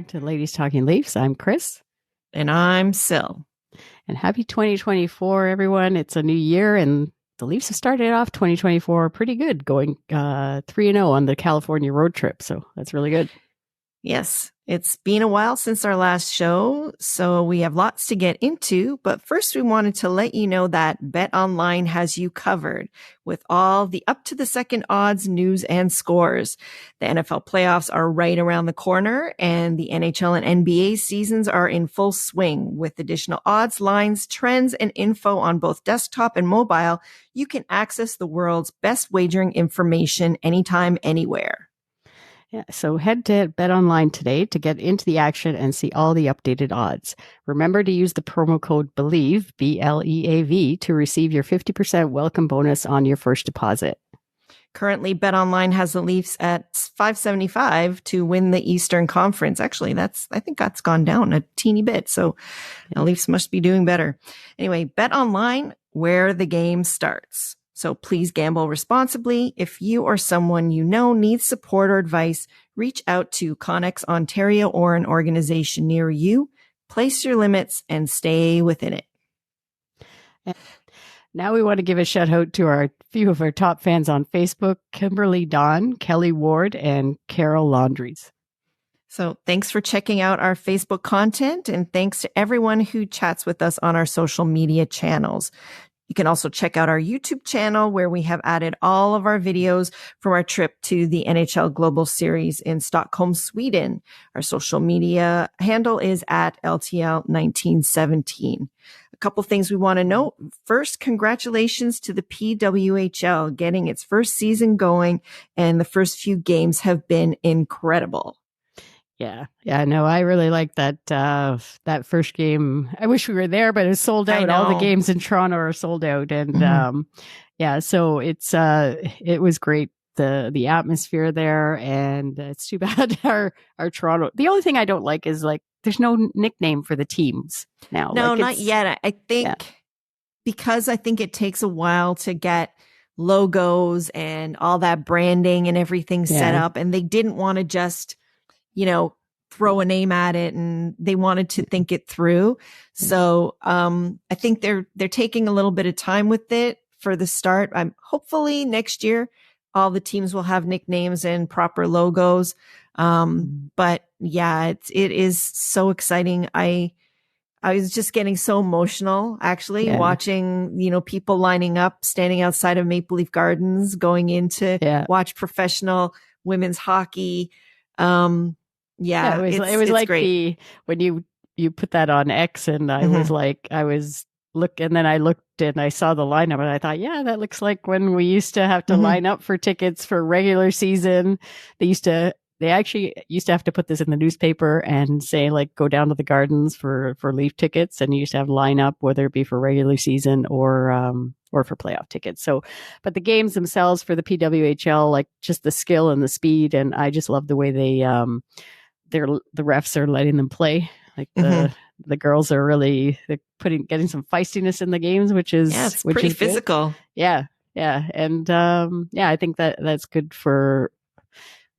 Welcome to Ladies Talkin Leafs. I'm Chris. And I'm Sil. And happy 2024, everyone. It's a new year, and the Leafs have started off 2024 pretty good, going 3-0 on the California road trip. So that's really good. Yes, it's been a while since our last show, so we have lots to get into. But first, we wanted to let you know that BetOnline has you covered with all the up-to-the-second odds, news, and scores. The NFL playoffs are right around the corner, and the NHL and NBA seasons are in full swing. With additional odds, lines, trends, and info on both desktop and mobile, you can access the world's best wagering information anytime, anywhere. Yeah, so head to BetOnline today to get into the action and see all the updated odds. Remember to use the promo code BELIEVE, B-L-E-A-V, to receive your 50% welcome bonus on your first deposit. Currently, BetOnline has the Leafs at $5.75 to win the Eastern Conference. Actually, I think that's gone down a teeny bit, so the Leafs must be doing better. Anyway, BetOnline, where the game starts. So please gamble responsibly. If you or someone you know needs support or advice, reach out to Connex Ontario or an organization near you. Place your limits and stay within it. And now we want to give a shout out to a few of our top fans on Facebook, Kimberly Dawn, Kelly Ward, and Carol Laundries. So thanks for checking out our Facebook content, and thanks to everyone who chats with us on our social media channels. You can also check out our YouTube channel, where we have added all of our videos from our trip to the NHL Global Series in Stockholm, Sweden. Our social media handle is at LTL1917. A couple things we want to note. First, congratulations to the PWHL getting its first season going, and the first few games have been incredible. Yeah. No, I really like that first game. I wish we were there, but it was sold out. All the games in Toronto are sold out, and so it was great. The atmosphere there, and it's too bad our Toronto. The only thing I don't like is there's no nickname for the teams now. No, not yet. I think because I think it takes a while to get logos and all that branding and everything set up, and they didn't want to just throw a name at it, and they wanted to think it through. So, I think they're taking a little bit of time with it for the start. Hopefully next year, all the teams will have nicknames and proper logos. But yeah, it is so exciting. I was just getting so emotional, actually, watching, people lining up, standing outside of Maple Leaf Gardens, going in to watch professional women's hockey. It was like great. when you put that on X, and I was and then I looked and I saw the lineup, and I thought, that looks like when we used to have to line up for tickets for regular season. They actually used to have to put this in the newspaper and say, go down to the Gardens for Leaf tickets, and you used to have line up, whether it be for regular season or for playoff tickets. So, but the games themselves for the PWHL, just the skill and the speed, and I just love the way the refs are letting them play. The girls are really getting some feistiness in the games, which is pretty physical. Good. Yeah, and I think that's good for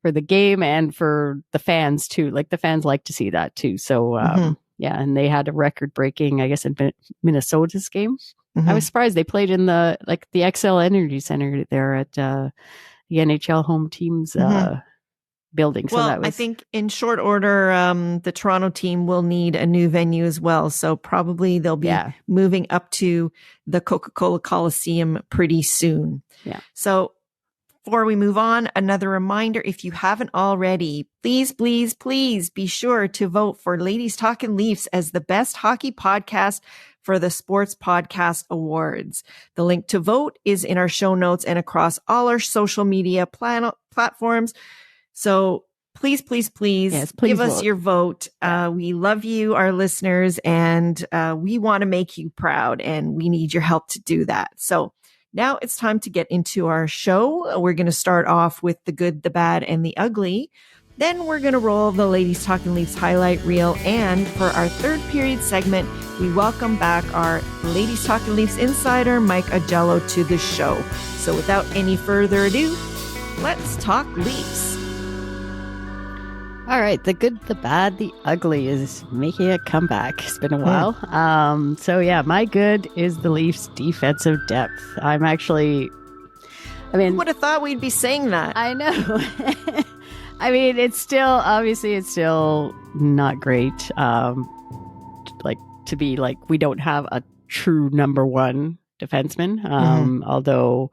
the game and for the fans too. The fans like to see that too. So and they had a record breaking, I guess, in Minnesota's game. I was surprised they played in the XL Energy Center there at the NHL home teams building. So I think in short order, the Toronto team will need a new venue as well. So probably they'll be moving up to the Coca-Cola Coliseum pretty soon. Yeah. So before we move on, another reminder, if you haven't already, please be sure to vote for Ladies Talkin Leafs as the best hockey podcast for the Sports Podcast Awards. The link to vote is in our show notes and across all our social media platforms. So please give us your vote. We love you, our listeners, and we want to make you proud, and we need your help to do that. So now it's time to get into our show. We're going to start off with the good, the bad, and the ugly. Then we're going to roll the Ladies Talkin Leafs highlight reel. And for our third period segment, we welcome back our Ladies Talkin Leafs insider, Mike Augello, to the show. So without any further ado, let's talk Leafs. All right, the good, the bad, the ugly is making a comeback. It's been a while. So yeah, my good is the Leafs' defensive depth. I mean, Who would have thought we'd be saying that? I know. I mean, it's still not great. Like to be like, we don't have a true number one defenseman. Although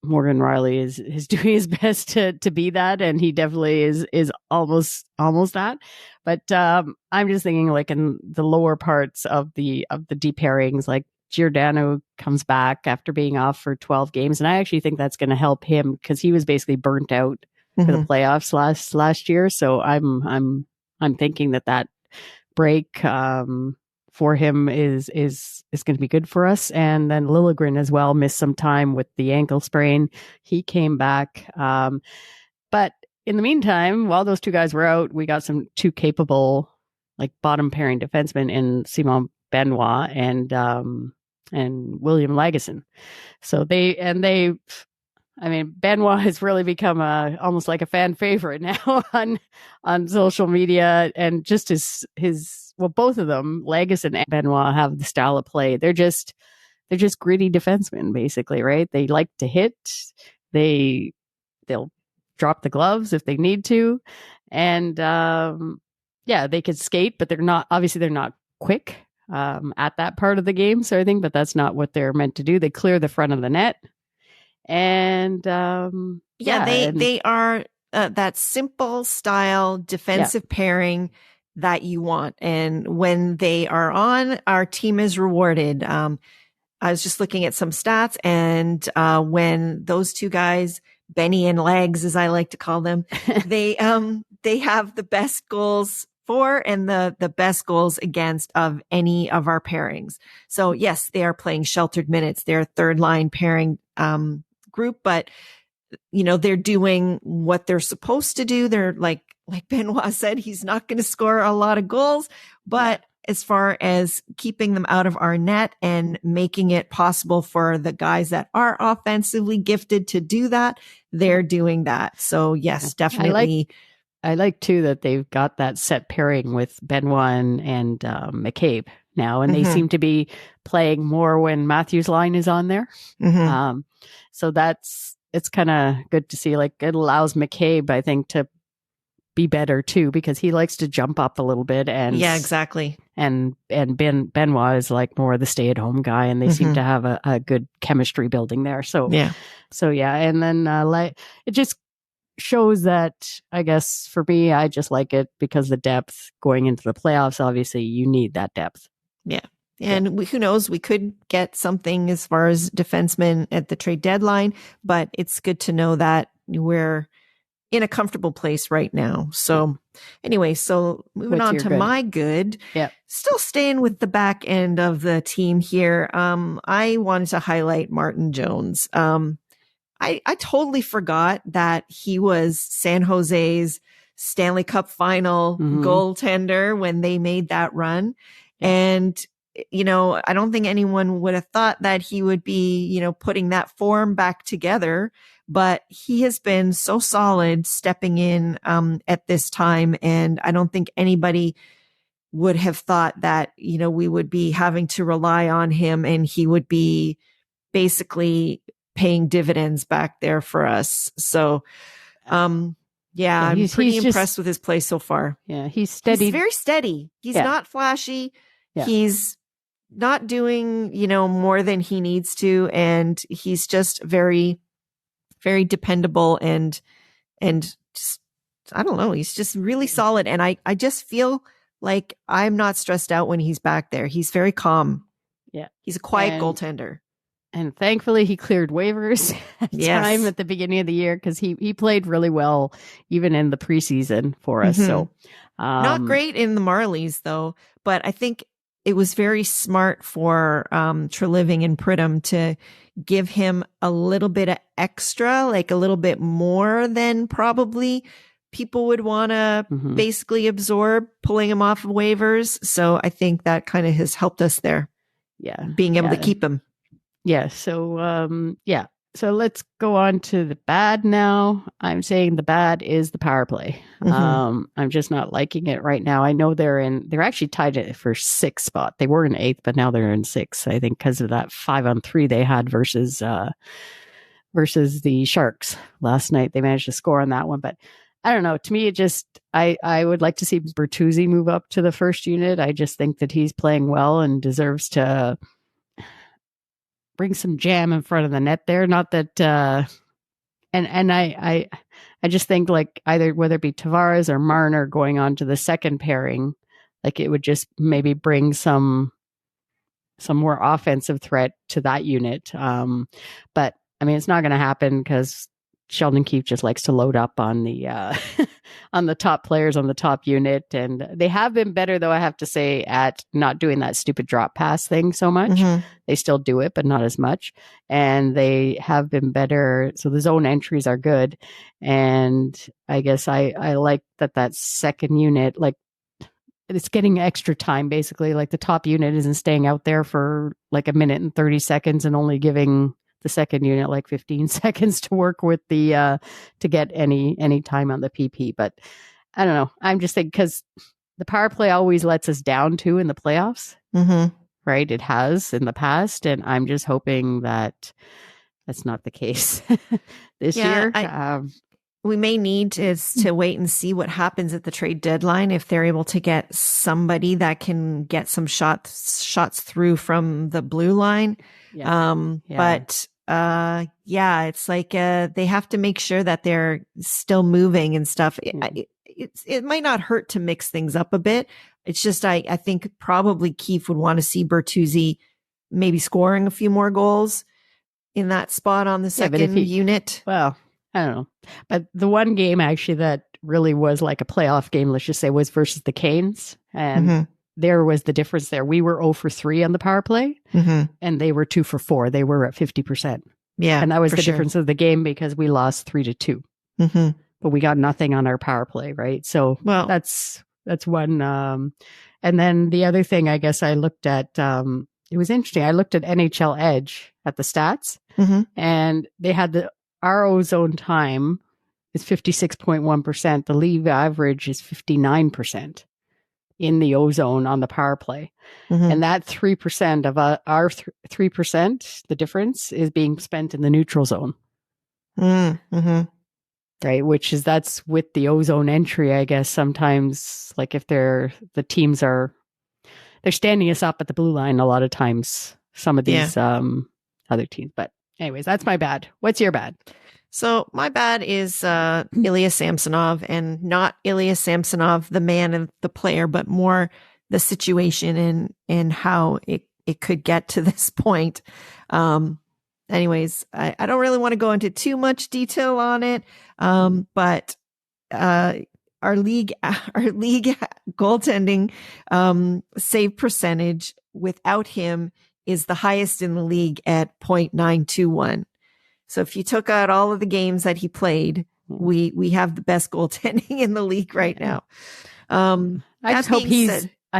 Morgan Riley is doing his best to be that, and he definitely is almost that. But I'm just thinking, like, in the lower parts of the deep pairings, like Giordano comes back after being off for 12 games, and I actually think that's going to help him because he was basically burnt out for the playoffs last year. So I'm thinking that break for him is going to be good for us. And then Liljegren as well missed some time with the ankle sprain. He came back. But in the meantime, while those two guys were out, we got two capable, like, bottom pairing defensemen in Simon Benoit and William Lagesson. So Benoit has really become almost like a fan favorite now on social media, and just both of them, Lagesson and Benoit, have the style of play. They're just gritty defensemen, basically, right? They like to hit. They'll drop the gloves if they need to, and they could skate, but they're not quick at that part of the game. So I think, but that's not what they're meant to do. They clear the front of the net. And they are that simple style defensive pairing that you want. And when they are on, our team is rewarded. I was just looking at some stats, and when those two guys, Benny and Legs, as I like to call them, they have the best goals for and the best goals against of any of our pairings. So yes, they are playing sheltered minutes. They're a third line pairing group, but they're doing what they're supposed to do. They're like Benoit said, he's not going to score a lot of goals, but as far as keeping them out of our net and making it possible for the guys that are offensively gifted to do that, they're doing that. So yes, definitely. I like too that they've got that set pairing with Benoit and McCabe now, and they seem to be playing more when Matthews' line is on there. So it's kind of good to see. Like, it allows McCabe, I think, to be better too, because he likes to jump up a little bit. And yeah, exactly. And Benoit is like more the stay-at-home guy, and they seem to have a good chemistry building there. So yeah. And then it just shows that, I guess, for me, I just like it because the depth going into the playoffs, obviously you need that depth. Yeah. And who knows, we could get something as far as defensemen at the trade deadline, but it's good to know that we're in a comfortable place right now. So anyway, moving on to my good. Yeah. Still staying with the back end of the team here. I wanted to highlight Martin Jones. I totally forgot that he was San Jose's Stanley Cup final goaltender when they made that run. And I don't think anyone would have thought that he would be, putting that form back together, but he has been so solid stepping in at this time. And I don't think anybody would have thought that, we would be having to rely on him and he would be basically paying dividends back there for us. So, I'm pretty impressed with his play so far. Yeah. He's steady. He's very steady. He's not flashy. Yeah. He's not doing, more than he needs to. And he's just very, very dependable and just, I don't know, he's just really solid. And I just feel like I'm not stressed out when he's back there. He's very calm. Yeah. He's a quiet goaltender. And thankfully he cleared waivers time at the beginning of the year, because he played really well even in the preseason for us. So not great in the Marlies though, but I think it was very smart for Treliving and Pridham to give him a little bit of extra, like a little bit more than probably people would want to basically absorb, pulling him off of waivers. So I think that kind of has helped us there. Yeah. Being able to keep him. Yeah. So, So let's go on to the bad now. I'm saying the bad is the power play. I'm just not liking it right now. I know they're actually tied for sixth spot. They were in eighth, but now they're in sixth, I think, because of that 5-on-3 they had versus the Sharks last night. They managed to score on that one, but I don't know. To me, I would like to see Bertuzzi move up to the first unit. I just think that he's playing well and deserves to bring some jam in front of the net there. Not that, and I just think like either whether it be Tavares or Marner going on to the second pairing, like it would just maybe bring some more offensive threat to that unit. But I mean, it's not going to happen because Sheldon Keefe just likes to load up on the on the top players on the top unit, and they have been better though. I have to say at not doing that stupid drop pass thing so much. They still do it, but not as much, and they have been better. So the zone entries are good, and I guess I like that second unit, like it's getting extra time basically. Like the top unit isn't staying out there for like a minute and 30 seconds and only giving the second unit like 15 seconds to work with the to get any time on the PP. But I don't know. I'm just thinking because the power play always lets us down too in the playoffs, right? It has in the past, and I'm just hoping that that's not the case this year. We may need to wait and see what happens at the trade deadline if they're able to get somebody that can get some shots through from the blue line. But it's like they have to make sure that they're still moving and stuff. It might not hurt to mix things up a bit. It's just I think probably Keefe would want to see Bertuzzi maybe scoring a few more goals in that spot on the second unit. Well, I don't know. But the one game actually that really was like a playoff game, let's just say, was versus the Canes. And there was the difference there. We were 0 for 3 on the power play, and they were 2 for 4. They were at 50%. Yeah. And that was the difference of the game because we lost 3-2. But we got nothing on our power play, right? So that's one. And then the other thing, I guess I looked at, it was interesting. I looked at NHL Edge at the stats, and they had our ozone time is 56.1%. The league average is 59% in the ozone on the power play. And that 3% of our 3%, the difference is being spent in the neutral zone. Right. That's with the ozone entry, I guess. Sometimes like if the teams they're standing us up at the blue line a lot of times, some of these other teams. But anyways, that's my bad. What's your bad? So my bad is Ilya Samsonov, and not Ilya Samsonov, the man and the player, but more the situation and how it could get to this point. Anyways, I don't really want to go into too much detail on it. But our league goaltending save percentage without him is the highest in the league at .921. So if you took out all of the games that he played, we have the best goaltending in the league right now. I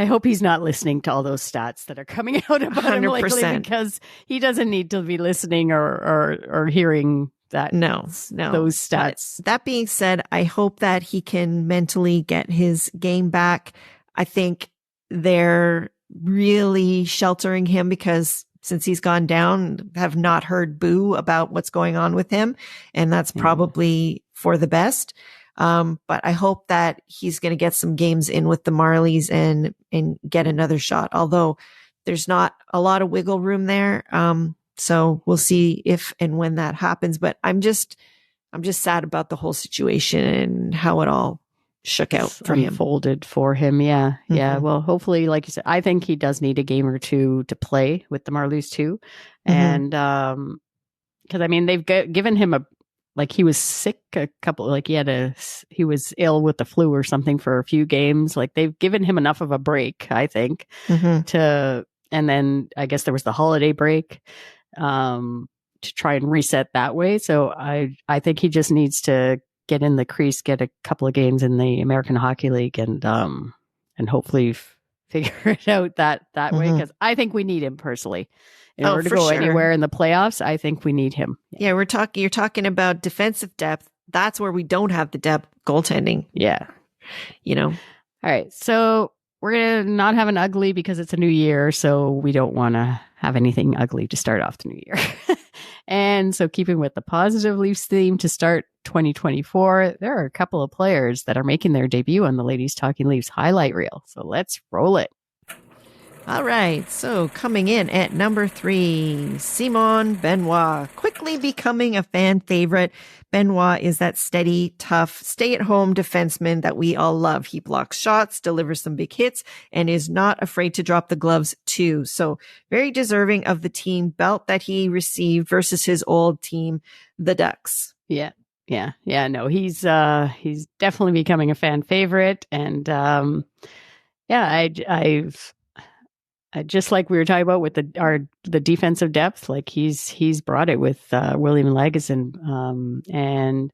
hope he's not listening to all those stats that are coming out about 100%. Him lately, because he doesn't need to be listening or hearing that. No, those stats. But that being said, I hope that he can mentally get his game back. I think they're really sheltering him because since he's gone down, have not heard boo about what's going on with him. And that's probably for the best. But I hope that he's going to get some games in with the Marlies and get another shot. Although there's not a lot of wiggle room there. So we'll see if and when that happens. But I'm just sad about the whole situation and how it all shook out for him. Unfolded for him. Yeah. Yeah. Well, hopefully, like you said, I think he does need a game or two to play with the Marlies too. And, cause I mean, they've given him he was sick a couple, like he was ill with the flu or something for a few games. Like they've given him enough of a break, I think, and then I guess there was the holiday break, to try and reset that way. So I think he just needs to get in the crease, get a couple of games in the American Hockey League, and hopefully figure it out that way. Because I think we need him personally, In order to go anywhere in the playoffs, I think we need him. Yeah, you're talking about defensive depth. That's where we don't have the depth. Goaltending. Yeah. All right. So we're going to not have an ugly because it's a new year. So we don't want to have anything ugly to start off the new year. And so keeping with the positive Leafs theme to start 2024, there are a couple of players that are making their debut on the Ladies Talkin Leafs highlight reel. So let's roll it. All right, so coming in at number 3, Simon Benoit, quickly becoming a fan favorite. Benoit is that steady, tough, stay-at-home defenseman that we all love. He blocks shots, delivers some big hits, and is not afraid to drop the gloves too. So very deserving of the team belt that he received versus his old team, the Ducks. Yeah. No, he's definitely becoming a fan favorite, and I've just like we were talking about with the defensive depth, like he's brought it with William Lagesson, and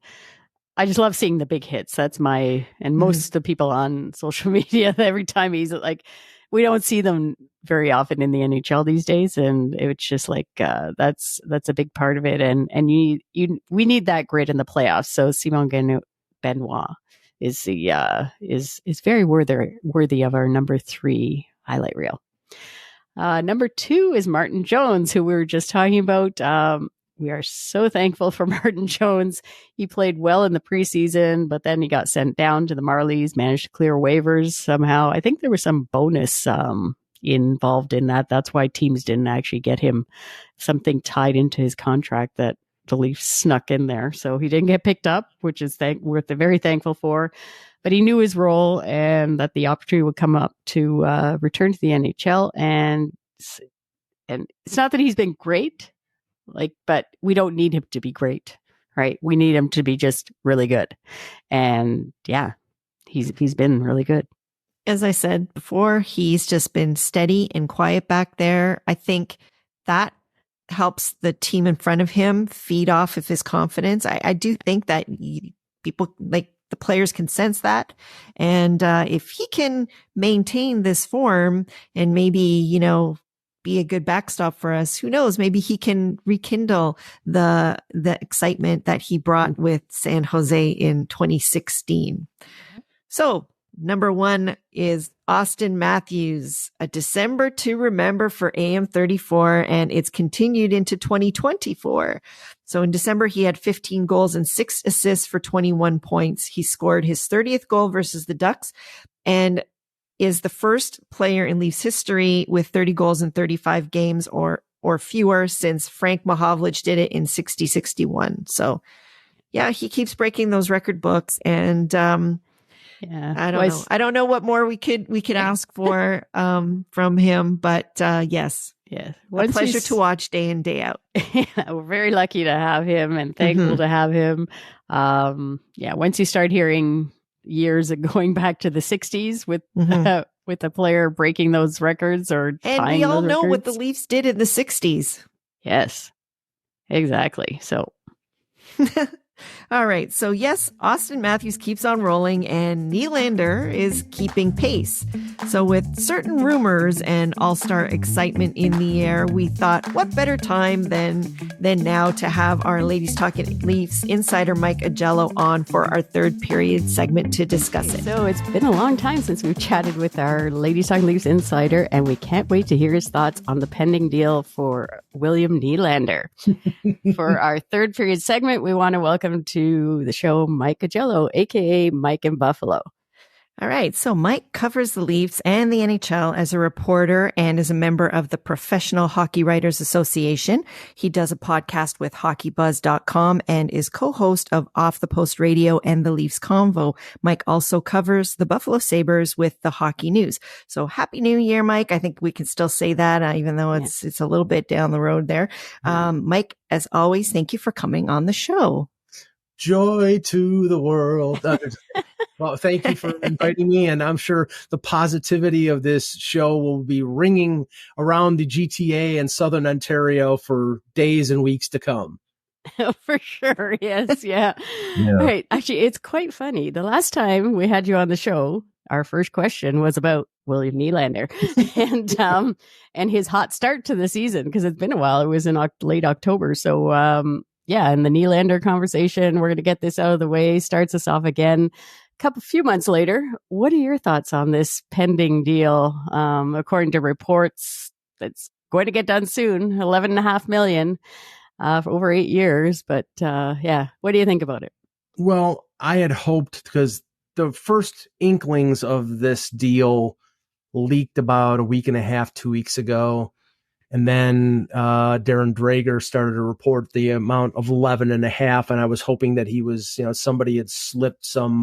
I just love seeing the big hits. That's most of the people on social media, every time he's like, we don't see them very often in the NHL these days, and it's just like that's a big part of it, and we need that grit in the playoffs. So Simon Benoit is very worthy of our number 3 highlight reel. Number 2 is Martin Jones, who we were just talking about. We are so thankful for Martin Jones. He played well in the preseason, but then he got sent down to the Marlies, managed to clear waivers somehow. I think there was some bonus involved in that. That's why teams didn't actually get him something tied into his contract that the Leafs snuck in there. So he didn't get picked up, which is we're very thankful for. But he knew his role and that the opportunity would come up to return to the NHL. And it's not that he's been great, but we don't need him to be great, right? We need him to be just really good. And yeah, he's been really good. As I said before, he's just been steady and quiet back there. I think that helps the team in front of him feed off of his confidence. I do think that people the players can sense that. And if he can maintain this form and maybe, be a good backstop for us, who knows, maybe he can rekindle the excitement that he brought with San Jose in 2016. So number 1 is Auston Matthews, a December to remember for AM34, and it's continued into 2024. So in December, he had 15 goals and 6 assists for 21 points. He scored his 30th goal versus the Ducks and is the first player in Leafs history with 30 goals in 35 games or fewer since Frank Mahovlich did it in 60-61. So yeah, he keeps breaking those record books, and yeah, I don't know what more we could ask for from him, but yes. Yeah, a pleasure to watch day in, day out. Yeah, we're very lucky to have him and thankful to have him. Once you start hearing years of going back to the 60s with a player breaking those records and we all know what the Leafs did in the 60s. Yes, exactly. So. All right. So yes, Auston Matthews keeps on rolling and Nylander is keeping pace. So with certain rumors and all-star excitement in the air, we thought what better time than now to have our Ladies Talkin Leafs insider Mike Augello on for our third period segment to discuss it. So it's been a long time since we've chatted with our Ladies Talkin Leafs insider, and we can't wait to hear his thoughts on the pending deal for William Nylander. For our third period segment, we want to welcome to the show Mike Augello, aka Mike in Buffalo. All right. So Mike covers the Leafs and the NHL as a reporter and is a member of the Professional Hockey Writers Association. He does a podcast with hockeybuzz.com and is co-host of Off the Post Radio and the Leafs Convo. Mike also covers the Buffalo Sabres with the Hockey News. So happy New Year, Mike. I think we can still say that, even though it's a little bit down the road there. Mike, as always, thank you for coming on the show. Joy to the world. Well, thank you for inviting me, and I'm sure the positivity of this show will be ringing around the GTA and Southern Ontario for days and weeks to come. For sure. Yes. Yeah. Right. Actually, it's quite funny. The last time we had you on the show, our first question was about William Nylander and his hot start to the season, because it's been a while. It was in late October. So, and the Nylander conversation, we're going to get this out of the way, starts us off again. Few months later, what are your thoughts on this pending deal? According to reports, that's going to get done soon, $11.5 million for over 8 years. But what do you think about it? Well, I had hoped, because the first inklings of this deal leaked about a week and a half, 2 weeks ago. And then Darren Drager started to report the amount of 11.5. And I was hoping that he was, somebody had slipped some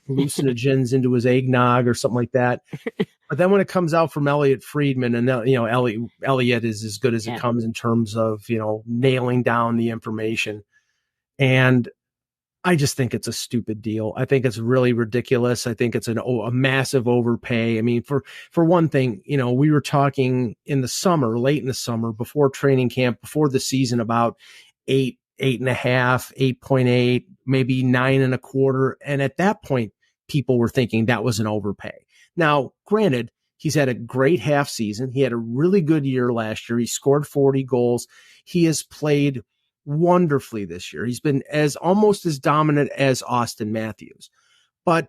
hallucinogens into his eggnog or something like that. But then when it comes out from Elliot Friedman, and Elliot is as good as it comes in terms of, nailing down the information. And I just think it's a stupid deal. I think it's really ridiculous. I think it's a massive overpay. I mean, for one thing, we were talking in the summer, late in the summer, before training camp, before the season, about 8.5, 8.8, maybe 9.25. And at that point, people were thinking that was an overpay. Now, granted, he's had a great half season. He had a really good year last year. He scored 40 goals. He has played wonderfully this year. He's been almost as dominant as Auston Matthews. But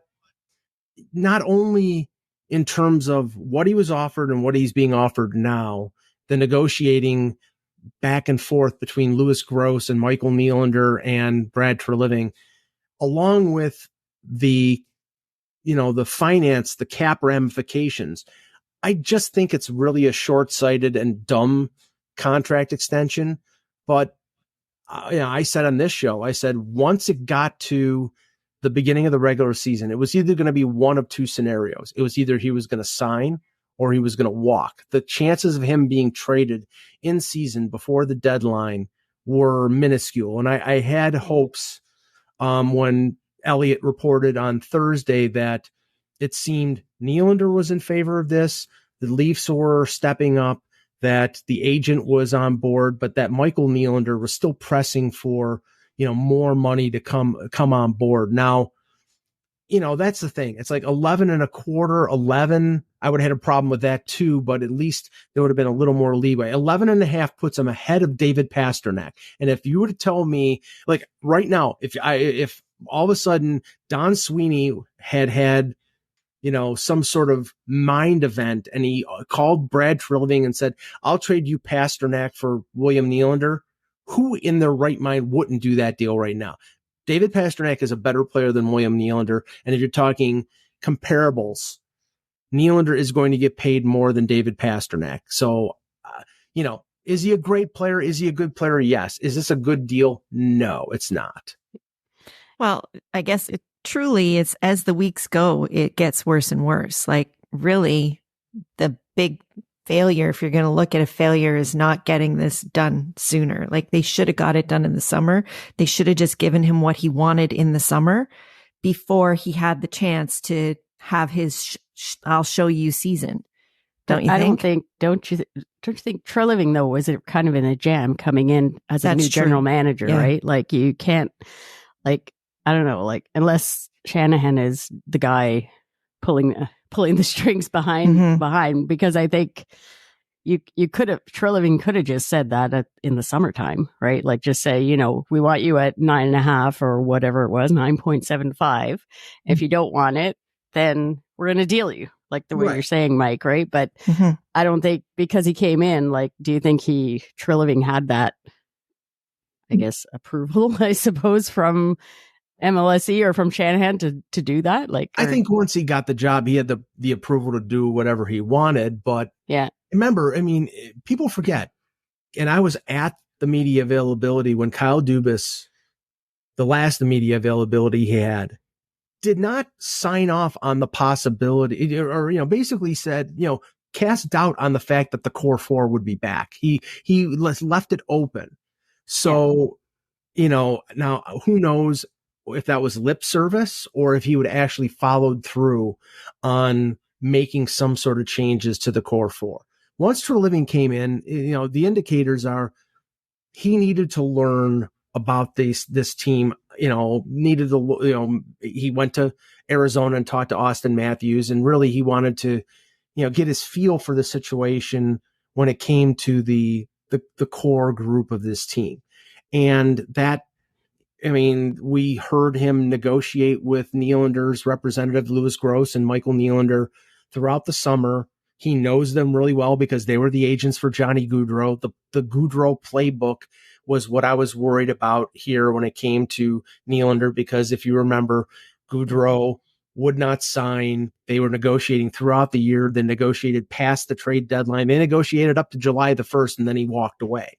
not only in terms of what he was offered and what he's being offered now, the negotiating back and forth between Louis Gross and Michael Nylander and Brad Treliving, along with the finance, the cap ramifications, I just think it's really a short-sighted and dumb contract extension. But I said on this show, once it got to the beginning of the regular season, it was either going to be one of two scenarios. It was either he was going to sign or he was going to walk. The chances of him being traded in season before the deadline were minuscule. And I had hopes when Elliott reported on Thursday that it seemed Nylander was in favor of this, the Leafs were stepping up, that the agent was on board, but that Michael Nylander was still pressing for, more money to come on board. Now, that's the thing. It's like 11.25, 11. I would have had a problem with that too, but at least there would have been a little more leeway. 11.5 puts him ahead of David Pastrnak. And if you were to tell me, like right now, if all of a sudden Don Sweeney had some sort of mind event, and he called Brad Treliving and said, I'll trade you Pastrnak for William Nylander, who in their right mind wouldn't do that deal right now? David Pastrnak is a better player than William Nylander. And if you're talking comparables, Nylander is going to get paid more than David Pastrnak. So, is he a great player? Is he a good player? Yes. Is this a good deal? No, it's not. Well, I guess truly, it's as the weeks go, it gets worse and worse. Like, really, the big failure, if you're going to look at a failure, is not getting this done sooner. Like, they should have got it done in the summer. They should have just given him what he wanted in the summer before he had the chance to have his I'll show you season. Don't you think? Don't you think Treliving, though, was it kind of in a jam coming in as a new general manager, right? Like, you can't, like, I don't know, like, unless Shanahan is the guy pulling the strings behind, because I think Treliving could have just said that in the summertime, right? Like, just say, we want you at 9.5 or whatever it was, 9.75. If you don't want it, then we're going to deal you, like the way you're saying, Mike, right? But I don't think, because he came in, like, do you think Treliving had that, I guess, approval, I suppose, from MLSE or from Shanahan to do that? Like, I think once he got the job, he had the approval to do whatever he wanted. But remember, I mean, people forget, and I was at the media availability when Kyle Dubas, the last media availability he had, did not sign off on the possibility, or basically said, cast doubt on the fact that the core four would be back. He left it open. So, now who knows if that was lip service or if he would actually followed through on making some sort of changes to the core four. Once Treliving came in, the indicators are he needed to learn about this team, needed he went to Arizona and talked to Auston Matthews, and really he wanted to, get his feel for the situation when it came to the core group of this team. And that, we heard him negotiate with Nylander's representative, Louis Gross, and Michael Nylander throughout the summer. He knows them really well because they were the agents for Johnny Gaudreau. The Gaudreau playbook was what I was worried about here when it came to Nylander, because if you remember, Gaudreau would not sign. They were negotiating throughout the year. They negotiated past the trade deadline. They negotiated up to July the 1st, and then he walked away.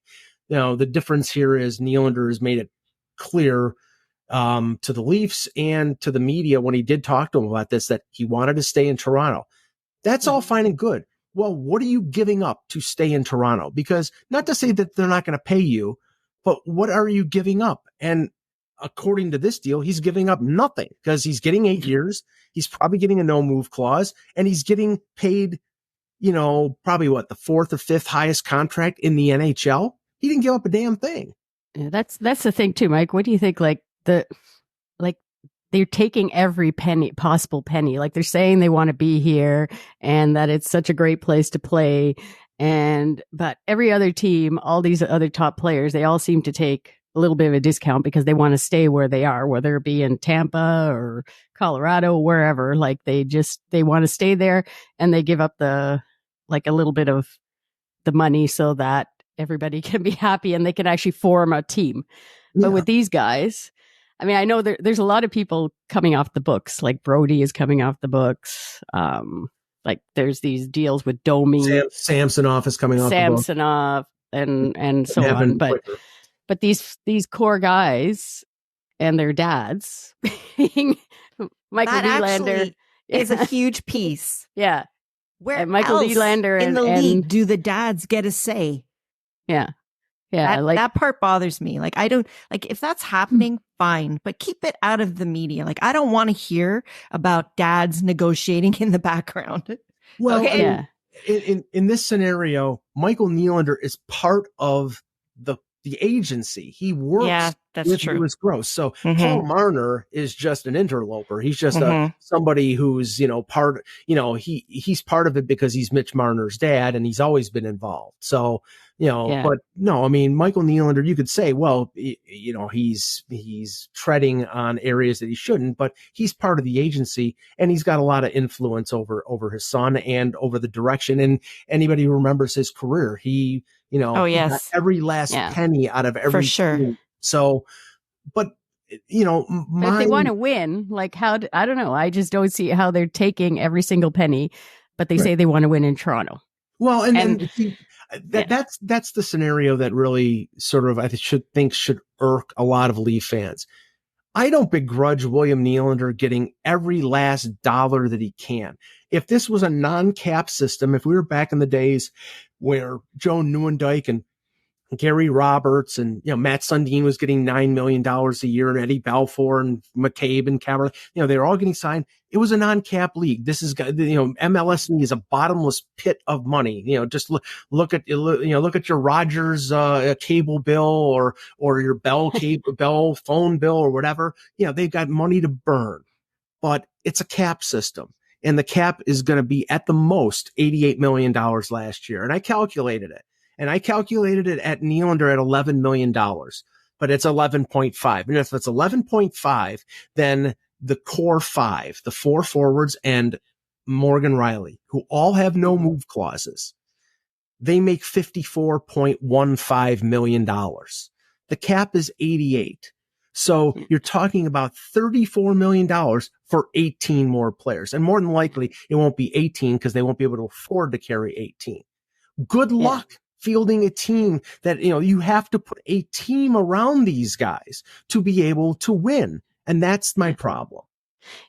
The difference here is Nylander has made it clear to the Leafs and to the media when he did talk to them about this, that he wanted to stay in Toronto. That's all fine and good. Well, what are you giving up to stay in Toronto? Because not to say that they're not going to pay you, but what are you giving up? And according to this deal, he's giving up nothing, because he's getting 8 years. He's probably getting a no move clause, and he's getting paid, probably the 4th or 5th highest contract in the NHL. He didn't give up a damn thing. Yeah, that's the thing too, Mike. What do you think? They're taking every possible penny. Like, they're saying they want to be here and that it's such a great place to play. But every other team, all these other top players, they all seem to take a little bit of a discount because they want to stay where they are, whether it be in Tampa or Colorado, wherever. Like, they want to stay there, and they give up a little bit of the money so that everybody can be happy and they can actually form a team. But with these guys, I know there's a lot of people coming off the books. Like, Brody is coming off the books. There's these deals with Domi. Samsonov is coming off the books. Samsonov and so on. But these core guys and their dads, Michael Nylander is a huge piece. Yeah. Where and Michael else Nylander in the league do the dads get a say? Yeah. Yeah. That part bothers me. I don't if that's happening, fine, but keep it out of the media. I don't want to hear about dads negotiating in the background. Well, okay. in this scenario, Michael Nylander is part of the agency. He works with Louis Gross. So Paul Marner is just an interloper. He's just somebody who's, part, he's part of it because he's Mitch Marner's dad and he's always been involved. So, but no, Michael Nylander, you could say, well, he's treading on areas that he shouldn't, but he's part of the agency and he's got a lot of influence over his son and over the direction. And anybody who remembers his career, he got every last penny out of every for sure. team. So, but if they want to win, I don't know. I just don't see how they're taking every single penny, but they say they want to win in Toronto. Well, and that's the scenario that really sort of should irk a lot of Leaf fans. I don't begrudge William Nylander getting every last dollar that he can. If this was a non-cap system, if we were back in the days where Joe Nieuwendyk and Gary Roberts and Matt Sundin was getting $9 million a year, and Eddie Balfour and McCabe and Cameron, they were all getting signed. It was a non-cap league. This is MLS is a bottomless pit of money. Just look at your Rogers cable bill or your Bell phone bill or whatever. They've got money to burn, but it's a cap system. And the cap is going to be at the most $88 million last year. And I calculated it. And I calculated it at Nylander at $11 million, but it's 11.5. And if it's 11.5, then the core five, the 4 forwards and Morgan Rielly, who all have no move clauses, they make $54.15 million. The cap is 88. So you're talking about $34 million for 18 more players. And more than likely, it won't be 18 because they won't be able to afford to carry 18. Good luck fielding a team that, you have to put a team around these guys to be able to win. And that's my problem.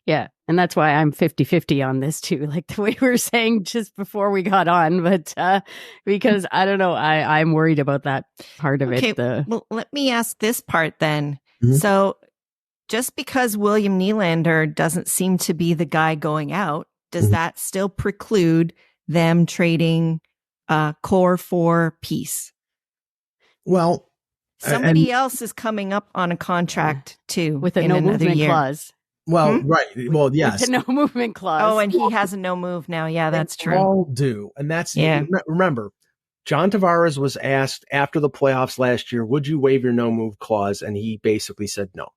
Yeah. And that's why I'm 50-50 on this too. Like the way we were saying just before we got on, but because I don't know, I'm worried about that part of it. Well, let me ask this part then. Mm-hmm. So just because William Nylander doesn't seem to be the guy going out, does that still preclude them trading core 4 piece? Well, Somebody else is coming up on a contract too with a no movement clause. Well, right. Well, yes. With a no movement clause. Oh, and he has a no move now. Yeah, that's true. All do. And remember, John Tavares was asked after the playoffs last year, would you waive your no move clause? And he basically said no.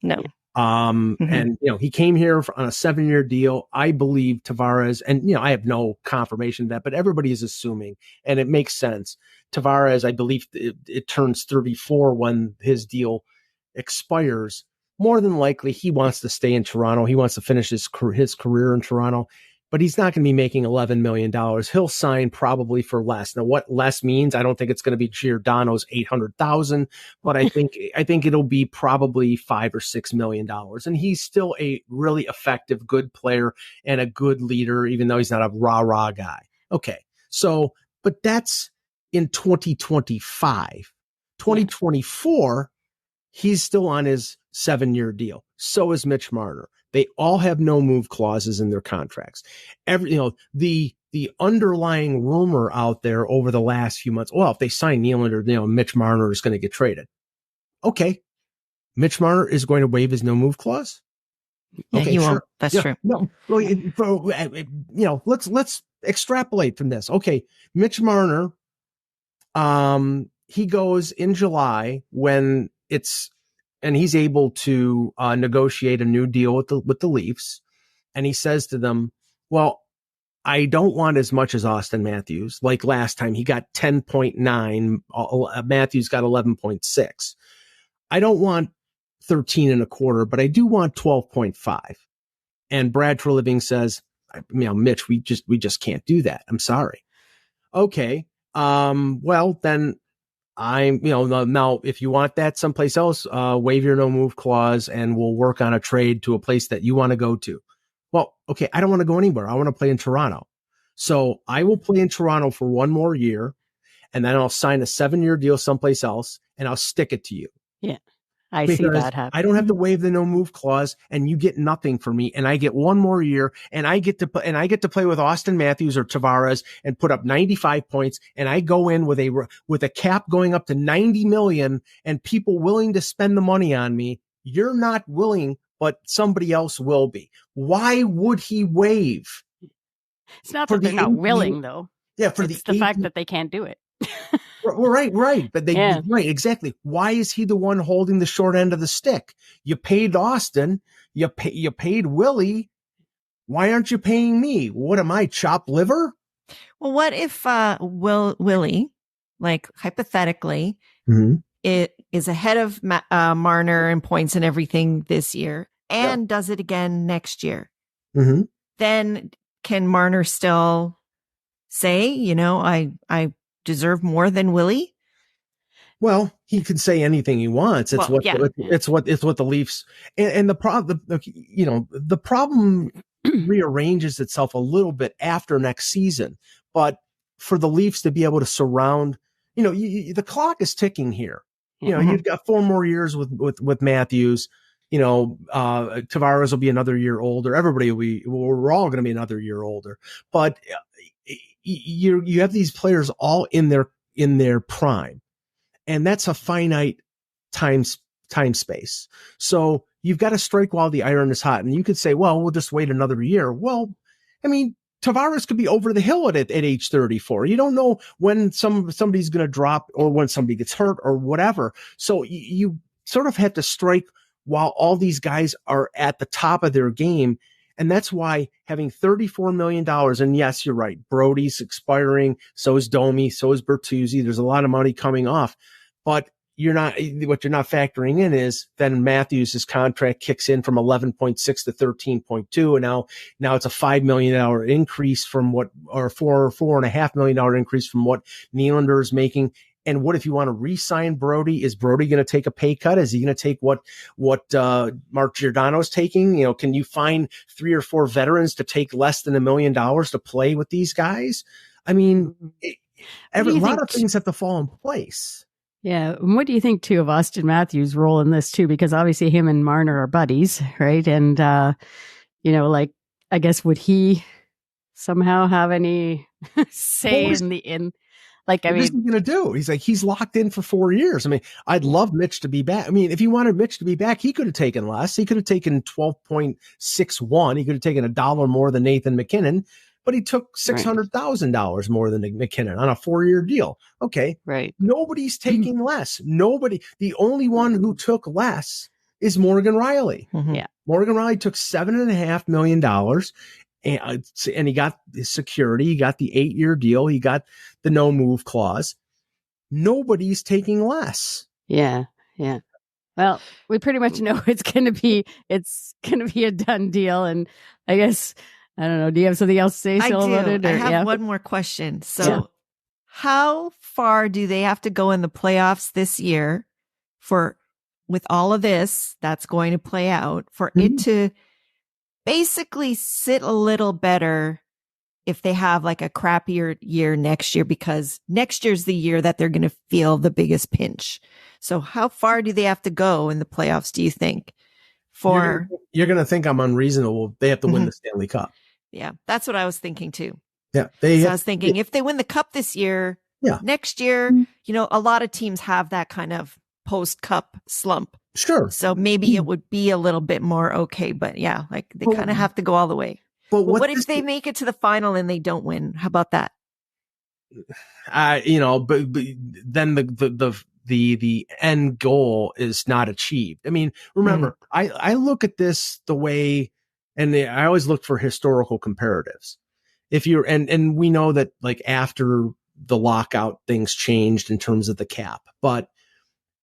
No. And, he came here on a 7-year deal. I believe Tavares, and, I have no confirmation of that, but everybody is assuming, and it makes sense. Tavares, I believe it turns 34 when his deal expires. More than likely, he wants to stay in Toronto. He wants to finish his career in Toronto, but he's not going to be making $11 million. He'll sign probably for less. Now, what less means, I don't think it's going to be Giordano's $800,000, but I think it'll be probably $5 or $6 million. And he's still a really effective, good player and a good leader, even though he's not a rah-rah guy. Okay. So, but that's in 2025. 2024, he's still on his 7-year deal. So is Mitch Marner. They all have no move clauses in their contracts. The underlying rumor out there over the last few months, well, if they sign Nylander, Mitch Marner is going to get traded. Okay. Mitch Marner is going to waive his no move clause. Yeah, okay, you sure. won't. That's true. No, let's extrapolate from this. Okay. Mitch Marner, he goes in July when and he's able to negotiate a new deal with the Leafs. And he says to them, well, I don't want as much as Auston Matthews. Like last time, he got 10.9. Matthews got 11.6. I don't want 13 and a quarter, but I do want 12.5. And Brad Treliving says, Mitch, we just can't do that. I'm sorry. Okay. Well, then now if you want that someplace else, waive your no move clause and we'll work on a trade to a place that you want to go to. Well, okay, I don't want to go anywhere. I want to play in Toronto. So I will play in Toronto for 1 more year and then I'll sign a 7-year deal someplace else and I'll stick it to you. Yeah. I see that happen. I don't have to waive the no move clause and you get nothing for me. And I get 1 more year and I get to play with Auston Matthews or Tavares and put up 95 points. And I go in with a cap going up to 90 million and people willing to spend the money on me. You're not willing, but somebody else will be. Why would he waive? It's not that they're not willing though. Yeah. It's the fact that they can't do it. Right. But right, exactly. Why is he the one holding the short end of the stick? You paid Austin, you paid Willie. Why aren't you paying me? What am I, chopped liver? Well, what if Willie, like hypothetically, it is ahead of Marner in points and everything this year and does it again next year? Mm-hmm. Then can Marner still say, I deserve more than Willie? Well, he can say anything he wants. It's what the Leafs and the problem rearranges itself a little bit after next season. But for the Leafs to be able to surround, the clock is ticking here. You've got 4 more years with Matthews. Tavares will be another year older. We're all going to be another year older. But you have these players all in their prime, and that's a finite time space. So you've got to strike while the iron is hot. And you could say, well, we'll just wait another year. Well, Tavares could be over the hill at age 34. You don't know when somebody's going to drop or when somebody gets hurt or whatever. So you sort of have to strike while all these guys are at the top of their game. And that's why having $34 million, and yes, you're right, Brody's expiring, so is Domi, so is Bertuzzi. There's a lot of money coming off, but what you're not factoring in is then Matthews' contract kicks in from 11.6 to 13.2, and now it's a $5 million increase from $4.5 million increase from what Nylander is making. And what if you want to re-sign Brody? Is Brody going to take a pay cut? Is he going to take what Mark Giordano's taking? Can you find 3 or 4 veterans to take less than $1 million to play with these guys? A lot of things have to fall in place. Yeah. And what do you think, too, of Auston Matthews' role in this, too? Because obviously him and Marner are buddies, right? And, I guess would he somehow have any say in Like, I What is he mean, going to do? He's like, he's locked in for 4 years. I mean, I'd love Mitch to be back. I mean, if he wanted Mitch to be back, he could have taken less. He could have taken 12.61. He could have taken $1 more than Nathan MacKinnon, but he took $600,000 more than MacKinnon on a 4-year deal. Okay. right. Nobody's taking less. Nobody. The only one who took less is Morgan Riley. Mhm. Yeah. Morgan Riley took $7.5 million. And he got his security. He got the 8-year deal. He got the no move clause. Nobody's taking less. Yeah. Yeah. Well, we pretty much know it's going to be a done deal. And I guess, I don't know. Do you have something else to say, Sil, about it? I have one more question. So how far do they have to go in the playoffs this year with all of this that's going to play out for it to basically sit a little better if they have like a crappier year next year, because next year's the year that they're going to feel the biggest pinch. So how far do they have to go in the playoffs, do you think? You're going to think I'm unreasonable. They have to win the Stanley Cup. Yeah, that's what I was thinking too. Yeah. I was thinking if they win the cup this year, next year, a lot of teams have that kind of post-cup slump. Sure. So maybe it would be a little bit more okay, but yeah, like they kind of have to go all the way. But what if they make it to the final and they don't win? How about that? But then the end goal is not achieved. I mean, remember, I look at this the way, and I always look for historical comparatives. If you're, and we know that like after the lockout, things changed in terms of the cap, but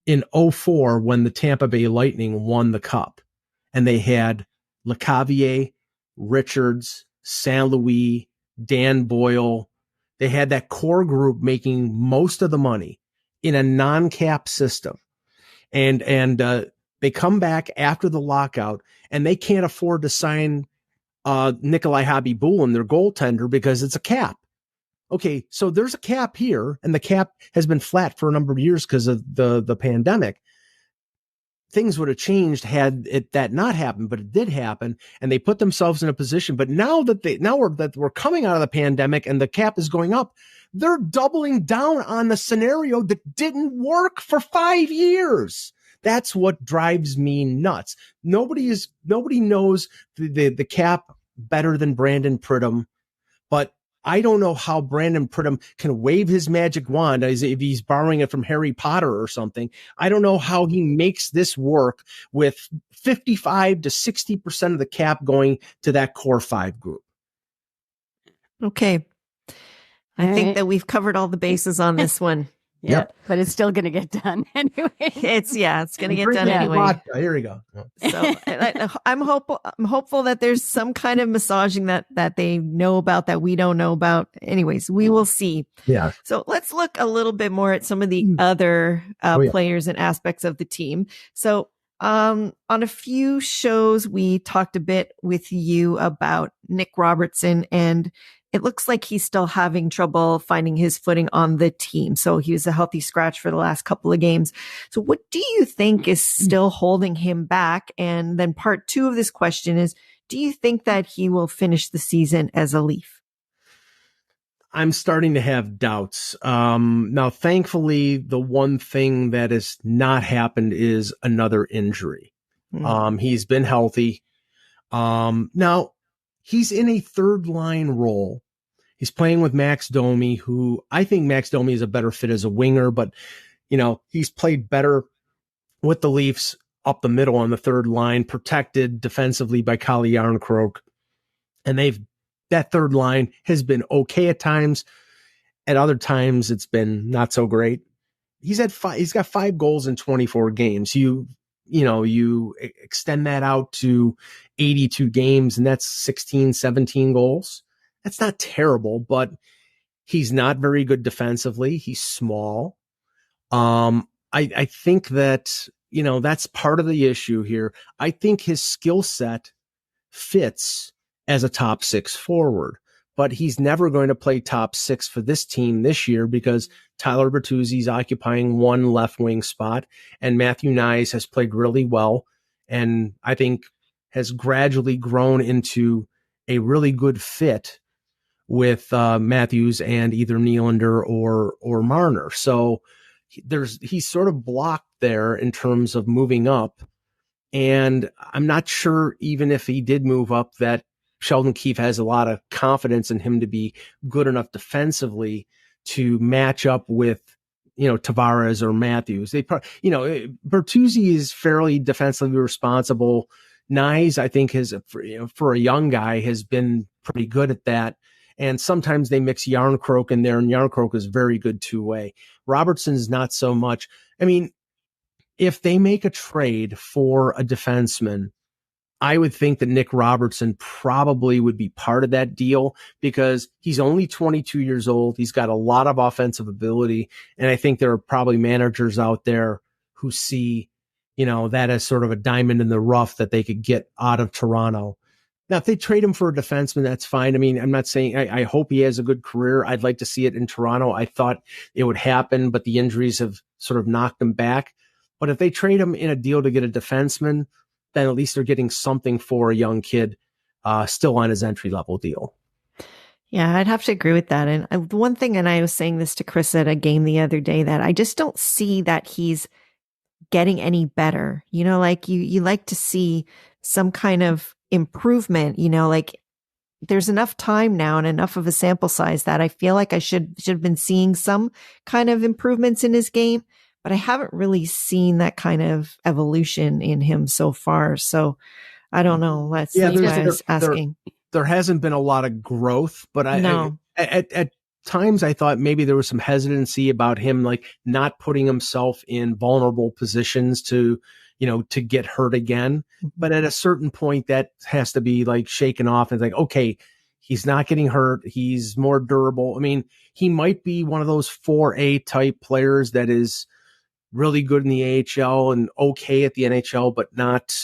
in 2004, when the Tampa Bay Lightning won the cup and they had LeCavier, Richards, St. Louis, Dan Boyle, they had that core group making most of the money in a non-cap system. And they come back after the lockout and they can't afford to sign Nikolai Khabibulin, their goaltender, because it's a cap. Okay, so there's a cap here, and the cap has been flat for a number of years because of the pandemic. Things would have changed had that not happened, but it did happen, and they put themselves in a position. But now that we're coming out of the pandemic and the cap is going up, they're doubling down on the scenario that didn't work for 5 years. That's what drives me nuts. Nobody knows the cap better than Brandon Pridham, but I don't know how Brandon Pridham can wave his magic wand as if he's borrowing it from Harry Potter or something. I don't know how he makes this work with 55 to 60% of the cap going to that core 5 group. Okay. I think that we've covered all the bases on this one. Yep. But it's still going to get done anyway. It's going to get done anyway. Here we go. So I'm hopeful that there's some kind of massaging that they know about that we don't know about. Anyways, we will see. Yeah. So let's look a little bit more at some of the other players and aspects of the team. So on a few shows, we talked a bit with you about Nick Robertson, and it looks like he's still having trouble finding his footing on the team. So he was a healthy scratch for the last couple of games. So what do you think is still holding him back? And then part 2 of this question is, do you think that he will finish the season as a Leaf? I'm starting to have doubts. Now, thankfully, the one thing that has not happened is another injury. He's been healthy. Now, he's in a third line role. He's playing with Max Domi, who I think Max Domi is a better fit as a winger, but he's played better with the Leafs up the middle on the third line, protected defensively by Calle Jarnkrok. And that third line has been okay at times. At other times, it's been not so great. He's got 5 goals in 24 games. You extend that out to 82 games, and that's 16, 17 goals. That's not terrible, but he's not very good defensively. He's small. I think that, that's part of the issue here. I think his skill set fits as a top 6 forward, but he's never going to play top 6 for this team this year because Tyler Bertuzzi's occupying one left wing spot, and Matthew Knies has played really well, and I think has gradually grown into a really good fit with Matthews and either Nylander or Marner. So he's sort of blocked there in terms of moving up. And I'm not sure, even if he did move up, that Sheldon Keefe has a lot of confidence in him to be good enough defensively to match up with, Tavares or Matthews. Bertuzzi is fairly defensively responsible. Nyes, I think, for a young guy, has been pretty good at that. And sometimes they mix Yarncroke in there, and Yarncroke is very good two-way. Robertson's not so much. I mean, if they make a trade for a defenseman, I would think that Nick Robertson probably would be part of that deal because he's only 22 years old. He's got a lot of offensive ability. And I think there are probably managers out there who see, that as sort of a diamond in the rough that they could get out of Toronto. Now, if they trade him for a defenseman, that's fine. I mean, I'm not saying I hope he has a good career. I'd like to see it in Toronto. I thought it would happen, but the injuries have sort of knocked him back. But if they trade him in a deal to get a defenseman, then at least they're getting something for a young kid still on his entry-level deal. Yeah, I'd have to agree with that. And one thing, and I was saying this to Chris at a game the other day, that I just don't see that he's getting any better. Like you like to see some kind of improvement, like there's enough time now and enough of a sample size that I feel like I should have been seeing some kind of improvements in his game. But I haven't really seen that kind of evolution in him so far. So I don't know. That's why I was asking. There hasn't been a lot of growth, but at times I thought maybe there was some hesitancy about him, like not putting himself in vulnerable positions to get hurt again. But at a certain point that has to be like shaken off and like, okay, he's not getting hurt. He's more durable. I mean, he might be one of those 4A type players that is really good in the AHL and okay at the NHL, but not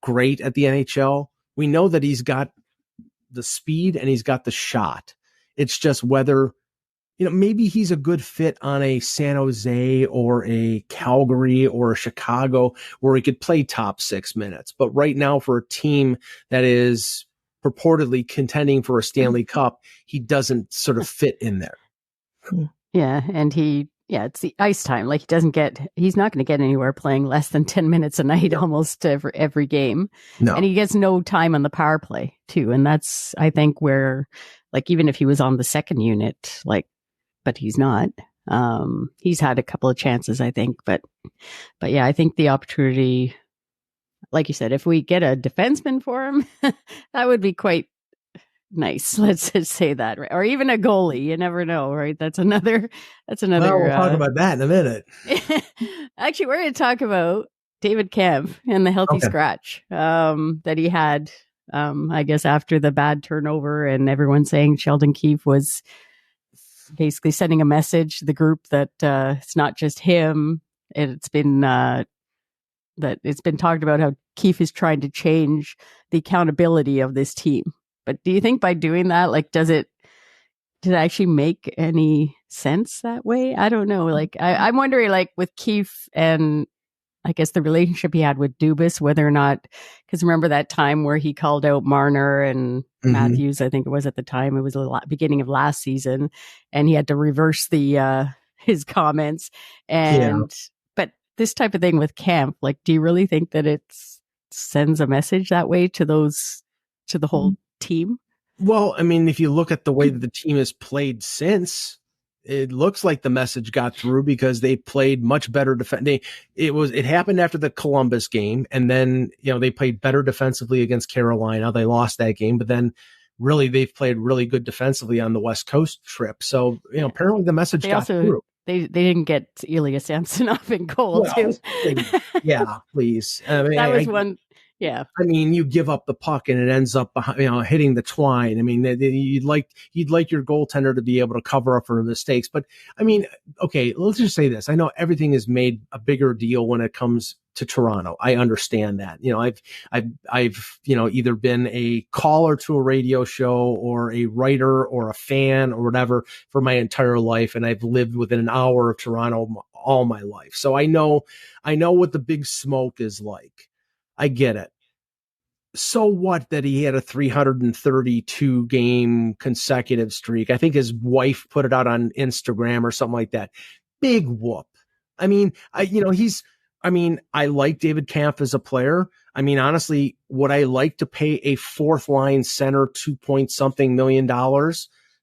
great at the NHL. We know that he's got the speed and he's got the shot. It's just whether, maybe he's a good fit on a San Jose or a Calgary or a Chicago where he could play top 6 minutes. But right now for a team that is purportedly contending for a Stanley Cup, he doesn't sort of fit in there. Yeah. And it's the ice time. Like he's not going to get anywhere playing less than 10 minutes a night almost every game. No. And he gets no time on the power play too. And that's, I think, where, like, even if he was on the second unit, but he's not. He's had a couple of chances, I think. But yeah, I think the opportunity, like you said, if we get a defenseman for him, that would be quite nice. Let's just say that, right? Or even a goalie. You never know, right? That's another. Well, we'll talk about that in a minute. Actually, we're going to talk about David Kampf and the healthy scratch that he had. I guess after the bad turnover and everyone saying Sheldon Keefe was basically sending a message to the group that it's not just him. It's been that it's been talked about how Keefe is trying to change the accountability of this team. But do you think by doing that, like, did it actually make any sense that way? I don't know. Like, I'm wondering, like, with Keefe and I guess the relationship he had with Dubas, whether or not, because remember that time where he called out Marner and Matthews, I think it was at the time, it was the beginning of last season, and he had to reverse his comments. But this type of thing with Kampf, like, do you really think that it sends a message that way to the whole team? Well, I mean, if you look at the way that the team has played since, it looks like the message got through because they played much better defense. It happened after the Columbus game, and then they played better defensively against Carolina. They lost that game, but then really they've played really good defensively on the West Coast trip. So apparently the message got through. They didn't get Ilya Samsonov in goal too. Yeah, please. I mean, that was one. Yeah. I mean, you give up the puck and it ends up, hitting the twine. I mean, you'd like your goaltender to be able to cover up for mistakes. But I mean, okay, let's just say this. I know everything is made a bigger deal when it comes to Toronto. I understand that. I've either been a caller to a radio show or a writer or a fan or whatever for my entire life, and I've lived within an hour of Toronto all my life. So I know what the big smoke is like. I get it. so what that he had a 332 game consecutive streak? I think his wife put it out on Instagram or something like that. Big whoop. I mean, I like David Kampf as a player. I mean, honestly, would I like to pay a fourth line center $2 million?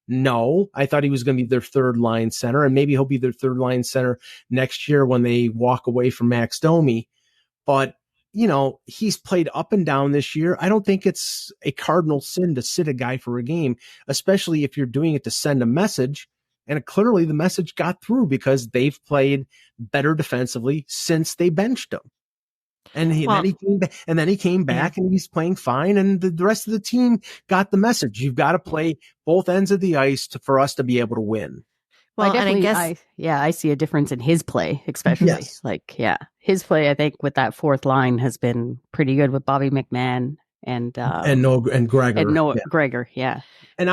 No, I thought he was going to be their third line center, and maybe he'll be their third line center next year when they walk away from Max Domi. But, he's played up and down this year. I don't think it's a cardinal sin to sit a guy for a game, especially if you're doing it to send a message. And clearly the message got through because they've played better defensively since they benched him. And then he came back and he's playing fine. And the rest of the team got the message. You've got to play both ends of the ice for us to be able to win. Well, and I guess, I see a difference in his play, especially. Yes. His play, I think, with that fourth line has been pretty good with Bobby McMahon and Gregor. Gregor, yeah. And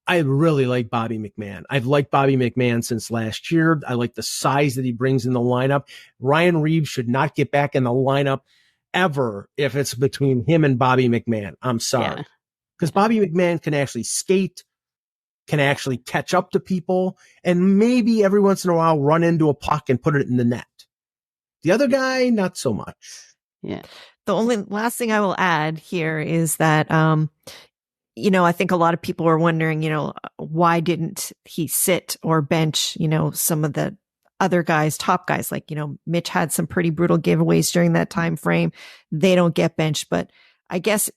I really like Bobby McMahon. I've liked Bobby McMahon since last year. I like the size that he brings in the lineup. Ryan Reeves should not get back in the lineup ever if it's between him and Bobby McMahon. I'm sorry. Because Bobby McMahon can actually skate, can actually catch up to people, and maybe every once in a while run into a puck and put it in the net. The other guy, not so much. Yeah. The only last thing I will add here is that, I think a lot of people are wondering, why didn't he sit or bench, some of the other guys, top guys, like, Mitch had some pretty brutal giveaways during that time frame. They don't get benched, but I guess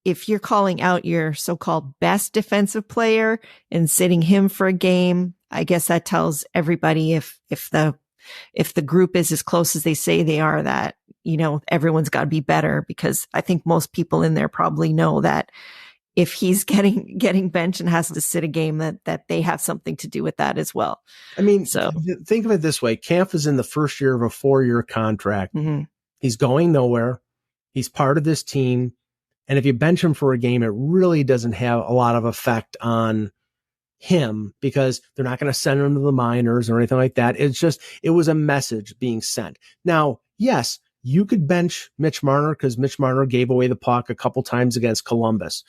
if you're calling out your so-called best defensive player and sitting him for a game, I guess that tells everybody if the group is as close as they say they are, that, everyone's got to be better, because I think most people in there probably know that if he's getting benched and has to sit a game, that they have something to do with that as well. I mean, so think of it this way. Kampf is in the first year of a 4-year contract. Mm-hmm. He's going nowhere. He's part of this team. And if you bench him for a game, it really doesn't have a lot of effect on him, because they're not going to send him to the minors or anything like that. It was a message being sent. Now, yes, you could bench Mitch Marner because Mitch Marner gave away the puck a couple times against Columbus.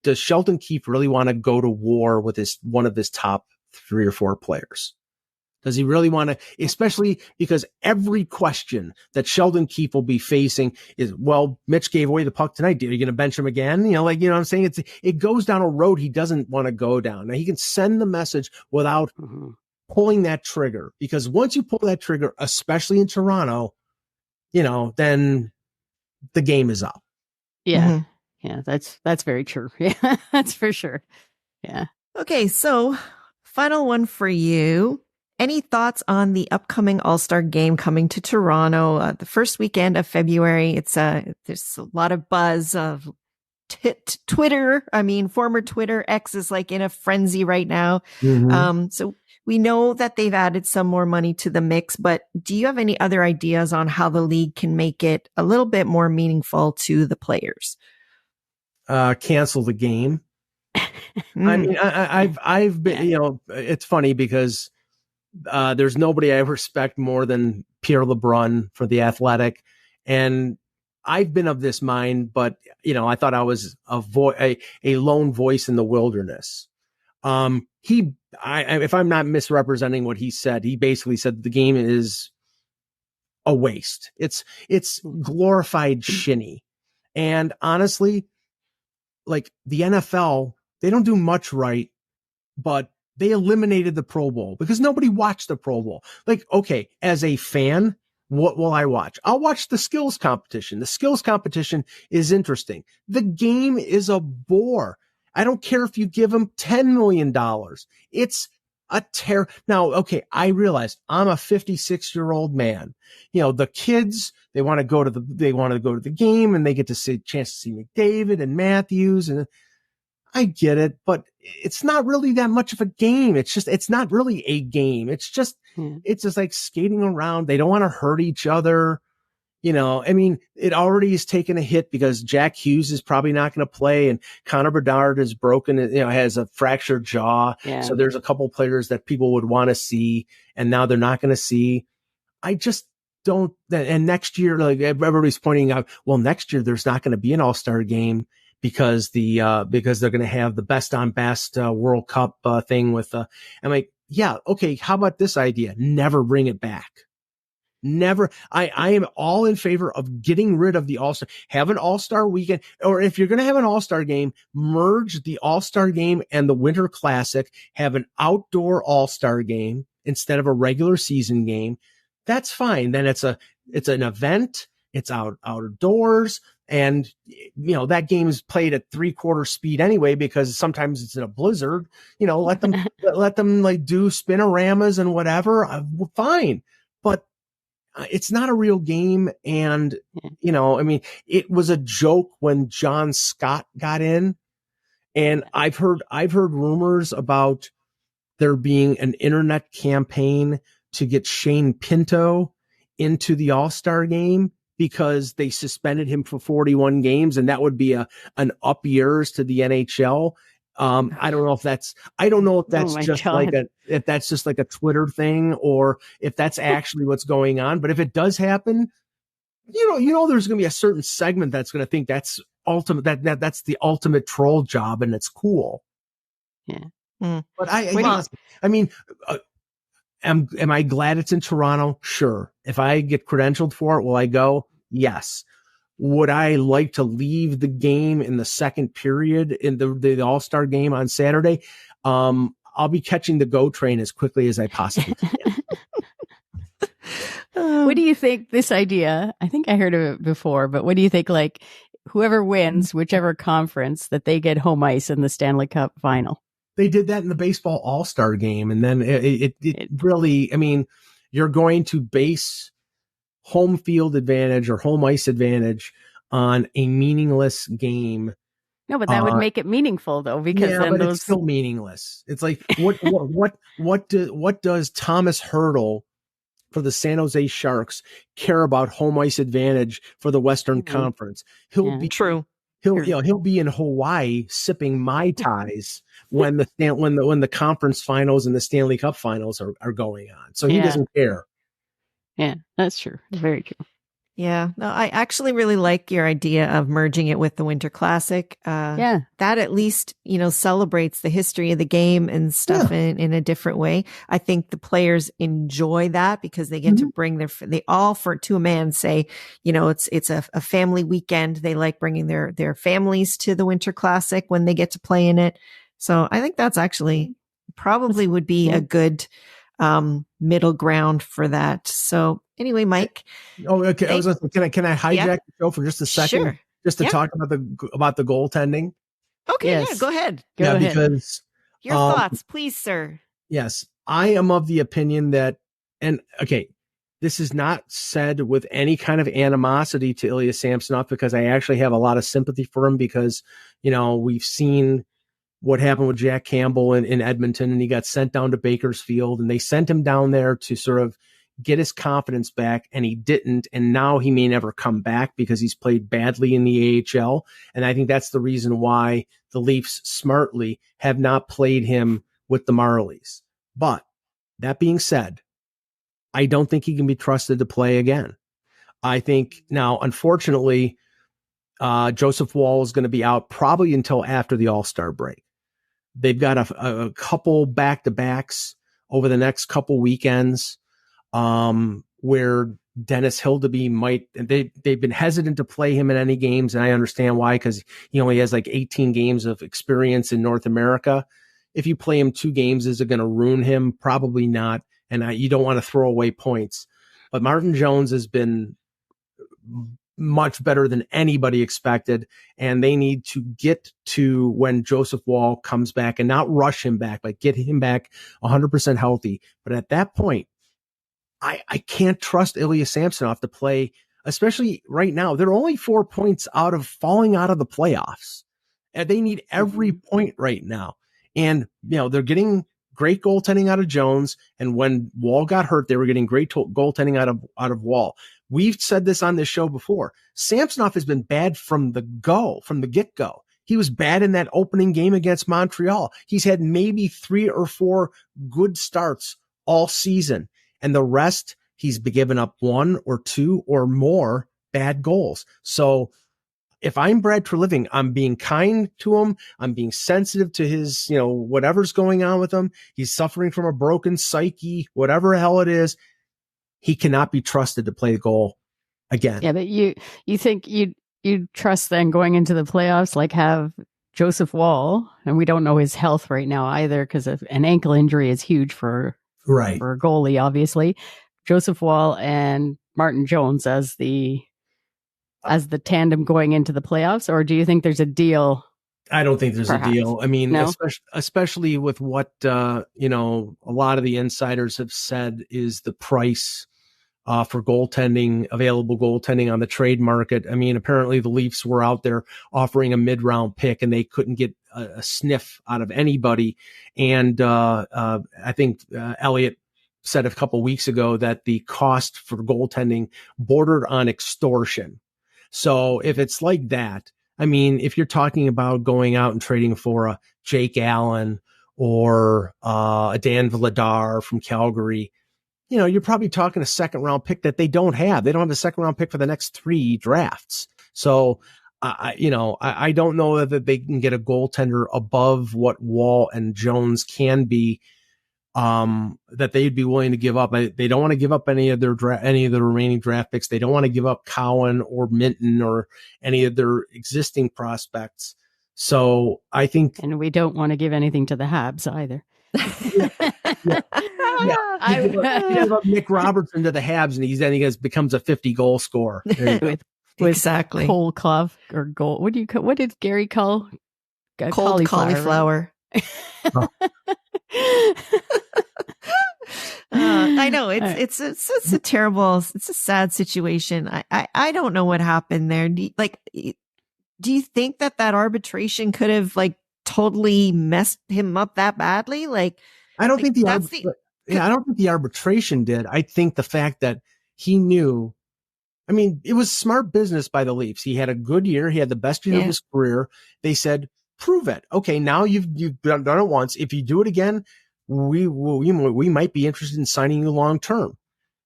Does Sheldon Keefe really want to go to war with one of his top 3 or 4 players? Does he really want to, especially because every question that Sheldon Keefe will be facing is, well, Mitch gave away the puck tonight. Are you going to bench him again? What I'm saying? It goes down a road he doesn't want to go down. Now, he can send the message without pulling that trigger, because once you pull that trigger, especially in Toronto, then the game is up. Yeah. Mm-hmm. Yeah, that's very true. Yeah, that's for sure. Yeah. Okay, so final one for you. Any thoughts on the upcoming All-Star game coming to Toronto the first weekend of February? There's a lot of buzz of Twitter. I mean, former Twitter, X is like in a frenzy right now. Mm-hmm. So we know that they've added some more money to the mix, but do you have any other ideas on how the league can make it a little bit more meaningful to the players? Cancel the game. I mean, I've been, it's funny because there's nobody I respect more than Pierre LeBrun for The Athletic. And I've been of this mind, but, I thought I was a lone voice in the wilderness. If I'm not misrepresenting what he said, he basically said the game is a waste. It's glorified shinny. And honestly, like the NFL, they don't do much right, but they eliminated the Pro Bowl because nobody watched the Pro Bowl. Like, okay, as a fan, what will I watch? I'll watch the skills competition. The skills competition is interesting. The game is a bore. I don't care if you give them $10 million. It's a terror. Now, okay, I realize I'm a 56-year-old man. The kids, they want to go to the game, and they get to see a chance to see McDavid and Matthews, and I get it, but it's not really that much of a game. It's not really a game. It's just like skating around. They don't want to hurt each other. I mean, it already has taken a hit because Jack Hughes is probably not going to play, and Connor Bedard is broken, has a fractured jaw. Yeah. So there's a couple players that people would want to see, and now they're not going to see. and next year, like everybody's pointing out, well, next year there's not going to be an all-star game because because they're going to have the best on best World Cup thing with I'm like, yeah, okay, how about this idea? Never bring it back. Never. I am all in favor of getting rid of the all-star, have an all-star weekend, or if you're going to have an all-star game, merge the all-star game and the Winter Classic, have an outdoor all-star game instead of a regular season game. That's fine. Then it's an event. It's outdoors. And, that game is played at 3/4 speed anyway, because sometimes it's in a blizzard, let them like do spinoramas and whatever. Fine. But it's not a real game. And, it was a joke when John Scott got in, and I've heard rumors about there being an internet campaign to get Shane Pinto into the All-Star game because they suspended him for 41 games, and that would be an up years to the NHL. I don't know if that's just like a Twitter thing, or if that's actually what's going on. But if it does happen, there's going to be a certain segment that's going to think that's ultimate, that's the ultimate troll job, and it's cool. Yeah. But am I glad it's in Toronto? Sure. If I get credentialed for it, will I go? Yes. Would I like to leave the game in the second period in the All-Star game on Saturday? I'll be catching the GO train as quickly as I possibly can. What do you think this idea? I think I heard of it before, but what do you think, like, whoever wins, whichever conference, that they get home ice in the Stanley Cup final? They did that in the baseball all-star game. And then it really, you're going to base home field advantage or home ice advantage on a meaningless game. No, but that would make it meaningful, though, because then it's still meaningless. It's like, what does Thomas Hurdle for the San Jose Sharks care about home ice advantage for the Western Conference? He'll be in Hawaii sipping Mai Tais when the conference finals and the Stanley Cup finals are going on. So he doesn't care. Yeah, that's true. Very true. Yeah. No, I actually really like your idea of merging it with the Winter Classic. That at least, celebrates the history of the game and stuff in a different way. I think the players enjoy that because they get to bring to a man say, it's a family weekend. They like bringing their families to the Winter Classic when they get to play in it. So I think that's actually probably would be a good middle ground for that. So anyway, Mike. Oh, okay. Can I hijack the show for just a second? Sure. Just to talk about the goaltending. Okay, yes. Go ahead. Go ahead. Because your thoughts, please, sir. Yes, I am of the opinion that, this is not said with any kind of animosity to Ilya Samsonov, because I actually have a lot of sympathy for him because, we've seen what happened with Jack Campbell in Edmonton, and he got sent down to Bakersfield, and they sent him down there to sort of get his confidence back, and he didn't. And now he may never come back because he's played badly in the AHL. And I think that's the reason why the Leafs smartly have not played him with the Marlies. But that being said, I don't think he can be trusted to play again. I think now, unfortunately, Joseph Woll is going to be out probably until after the All-Star break. They've got a couple back-to-backs over the next couple weekends, where Dennis Hildeby they've been hesitant to play him in any games. And I understand why, because he only has like 18 games of experience in North America. If you play him 2 games, is it going to ruin him? Probably not. And you don't want to throw away points, but Martin Jones has been much better than anybody expected. And they need to get to when Joseph Woll comes back and not rush him back, like get him back 100% healthy. But at that point, I can't trust Ilya Samsonov to play, especially right now. They're only 4 points out of falling out of the playoffs, and they need every point right now. And, they're getting great goaltending out of Jones. And when Woll got hurt, they were getting great goaltending out of Woll. We've said this on this show before. Samsonov has been bad from the get-go. He was bad in that opening game against Montreal. He's had maybe 3 or 4 good starts all season, and the rest he's given up 1 or 2 or more bad goals. So if I'm Brad Treliving, I'm being kind to him. I'm being sensitive to his, whatever's going on with him. He's suffering from a broken psyche, whatever the hell it is. He cannot be trusted to play the goal again. Yeah, but you think you trust then going into the playoffs, like have Joseph Woll, and we don't know his health right now either, because an ankle injury is huge for a goalie, obviously. Joseph Woll and Martin Jones as the tandem going into the playoffs, or do you think there's a deal? I don't think there's perhaps a deal. I mean, no? especially with what a lot of the insiders have said is the price for goaltending, available goaltending on the trade market. I mean, apparently the Leafs were out there offering a mid-round pick and they couldn't get a sniff out of anybody. And I think Elliott said a couple weeks ago that the cost for goaltending bordered on extortion. So if it's like that, I mean, if you're talking about going out and trading for a Jake Allen or a Dan Vladar from Calgary, you're probably talking a second round pick that they don't have. They don't have a second round pick for the next 3 drafts. So, I don't know that they can get a goaltender above what Woll and Jones can be, that they'd be willing to give up. They don't want to give up any of the remaining draft picks. They don't want to give up Cowan or Minton or any of their existing prospects. So I think, and we don't want to give anything to the Habs either. Yeah. I give up Nick Robertson to the Habs, and he becomes a 50 goal scorer. with exactly Cole Clove or goal. What did Gary call cold cauliflower? Oh. I know it's a terrible, it's a sad situation. I don't know what happened there. Do you think that arbitration could have totally messed him up that badly? I don't think I don't think the arbitration did. I think the fact that he knew, I mean, it was smart business by the Leafs. He had a good year. He had the best year of his career. They said, prove it. Okay, now you've done it once. If you do it again, we might be interested in signing you long term.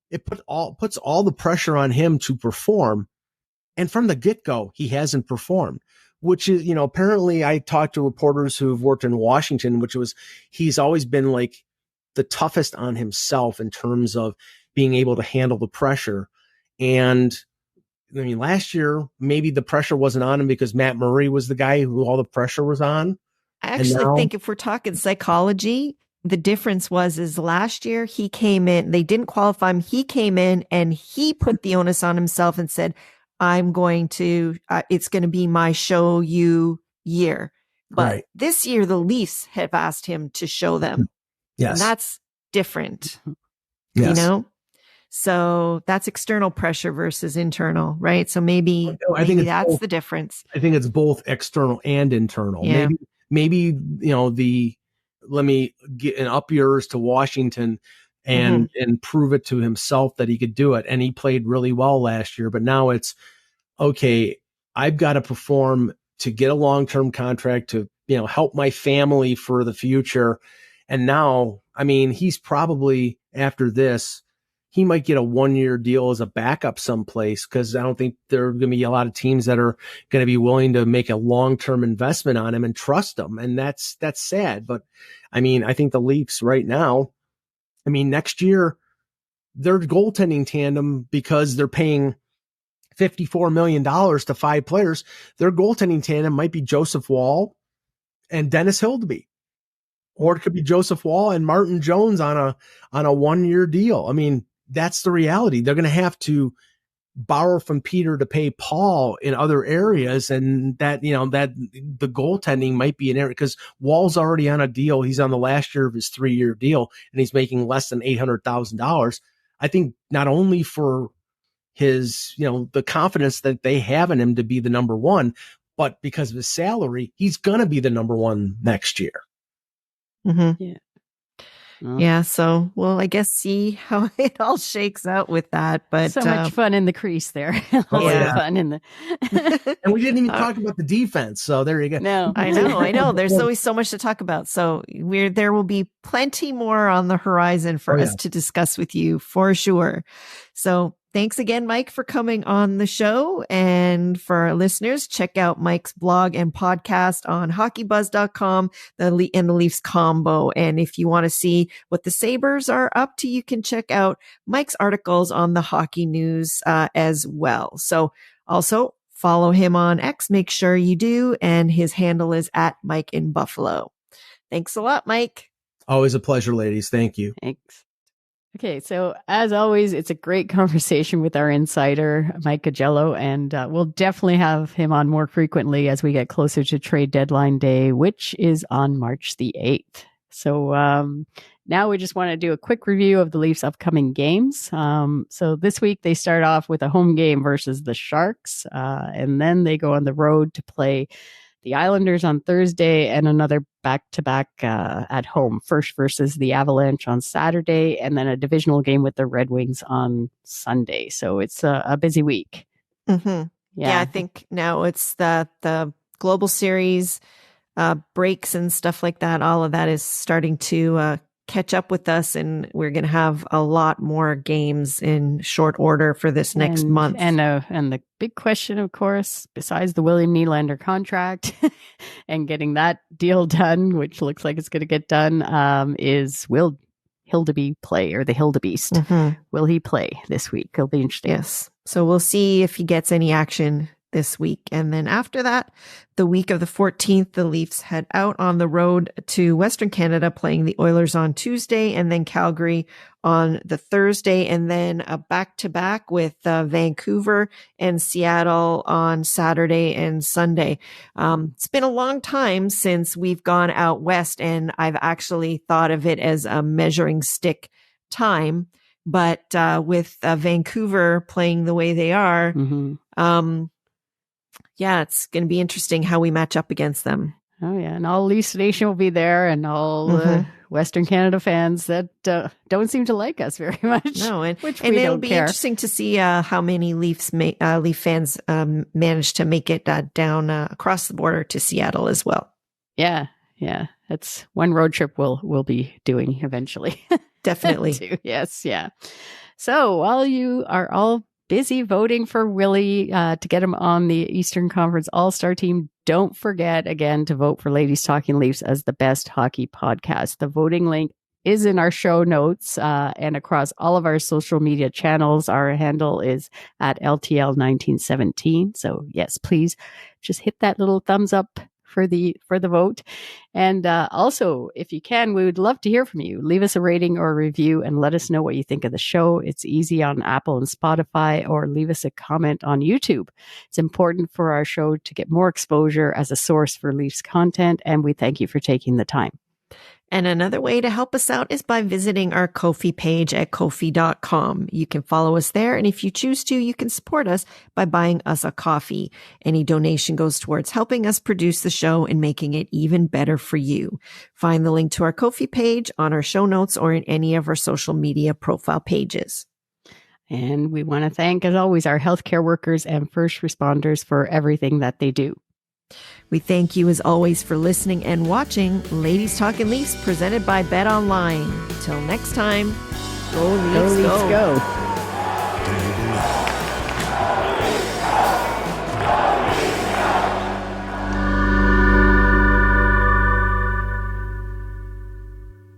It puts all the pressure on him to perform. And from the get-go, he hasn't performed, which is, apparently I talked to reporters who've worked in Washington, he's always been the toughest on himself in terms of being able to handle the pressure. And I mean, last year, maybe the pressure wasn't on him because Matt Murray was the guy who all the pressure was on. I actually think if we're talking psychology, the difference is last year he came in, they didn't qualify him. He came in and he put the onus on himself and said, I'm going to, it's going to be my show you year. But this year, the Leafs have asked him to show them. Yes. And that's different, yes. So that's external pressure versus internal, right? So maybe that's both, the difference. I think it's both external and internal. Yeah. Maybe let me get an up yours to Washington and prove it to himself that he could do it. And he played really well last year, but now it's okay. I've got to perform to get a long-term contract to, help my family for the future. And now, I mean, he's probably after this, he might get a 1-year deal as a backup someplace because I don't think there are going to be a lot of teams that are going to be willing to make a long-term investment on him and trust him. And that's sad. But I mean, I think the Leafs right now, I mean, next year, their goaltending tandem, because they're paying $54 million to 5 players, their goaltending tandem might be Joseph Woll and Dennis Hildeby. Or it could be Joseph Woll and Martin Jones on a 1-year deal. I mean, that's the reality. They're going to have to borrow from Peter to pay Paul in other areas. And that the goaltending might be an area because Wall's already on a deal. He's on the last year of his 3-year deal and he's making less than $800,000. I think not only for his, the confidence that they have in him to be the number one, but because of his salary, he's going to be the number one next year. Mm-hmm. Yeah. Yeah, so we'll, I guess, see how it all shakes out with that. But so much fun in the crease there. Lots of fun in the. And we didn't even talk about the defense. So there you go. No, I know. There's always so much to talk about. So there will be plenty more on the horizon for us to discuss with you for sure. So thanks again, Mike, for coming on the show. And for our listeners, check out Mike's blog and podcast on hockeybuzz.com and the Leafs Combo. And if you want to see what the Sabres are up to, you can check out Mike's articles on the Hockey News as well. So also follow him on X. Make sure you do. And his handle is at Mike in Buffalo. Thanks a lot, Mike. Always a pleasure, ladies. Thank you. Thanks. Okay, so as always, it's a great conversation with our insider, Mike Augello, and we'll definitely have him on more frequently as we get closer to trade deadline day, which is on March the 8th. So now we just want to do a quick review of the Leafs' upcoming games. So this week they start off with a home game versus the Sharks, and then they go on the road to play the Islanders on Thursday and another back-to-back at home, first versus the Avalanche on Saturday, and then a divisional game with the Red Wings on Sunday. So it's a busy week. Mm-hmm. Yeah, I think now it's the Global Series breaks and stuff like that. All of that is starting to catch up with us, and we're going to have a lot more games in short order for this next month. And the big question, of course, besides the William Nylander contract and getting that deal done, which looks like it's going to get done, is will Hildeby play, or the Hildebeest? Mm-hmm. Will he play this week? It'll be interesting. Yes. So we'll see if he gets any action this week. And then after that, the week of the 14th, the Leafs head out on the road to Western Canada, playing the Oilers on Tuesday, and then Calgary on the Thursday, and then a back-to-back with Vancouver and Seattle on Saturday and Sunday. It's been a long time since we've gone out west, and I've actually thought of it as a measuring stick time. But with Vancouver playing the way they are, yeah, it's going to be interesting how we match up against them. Oh, yeah. And all Leafs Nation will be there, and all Western Canada fans that don't seem to like us very much. No, and which and we it'll don't be care. interesting to see how many Leaf fans manage to make it down across the border to Seattle as well. Yeah. That's one road trip we'll be doing eventually. Definitely. Yes. Yeah. So while you are all busy voting for Willie to get him on the Eastern Conference All-Star team, don't forget again to vote for Ladies Talkin Leafs as the best hockey podcast. The voting link is in our show notes and across all of our social media channels. Our handle is at LTL1917. So yes, please just hit that little thumbs up for the vote. And also, if you can, we would love to hear from you. Leave us a rating or a review and let us know what you think of the show. It's easy on Apple and Spotify, or leave us a comment on YouTube. It's important for our show to get more exposure as a source for Leafs content, and we thank you for taking the time. And another way to help us out is by visiting our Ko-fi page at Ko-fi.com. You can follow us there, and if you choose to, you can support us by buying us a coffee. Any donation goes towards helping us produce the show and making it even better for you. Find the link to our Ko-fi page on our show notes or in any of our social media profile pages. And we want to thank, as always, our healthcare workers and first responders for everything that they do. We thank you as always for listening and watching Ladies Talkin Leafs, presented by Bet Online. Till next time, go Leafs, go.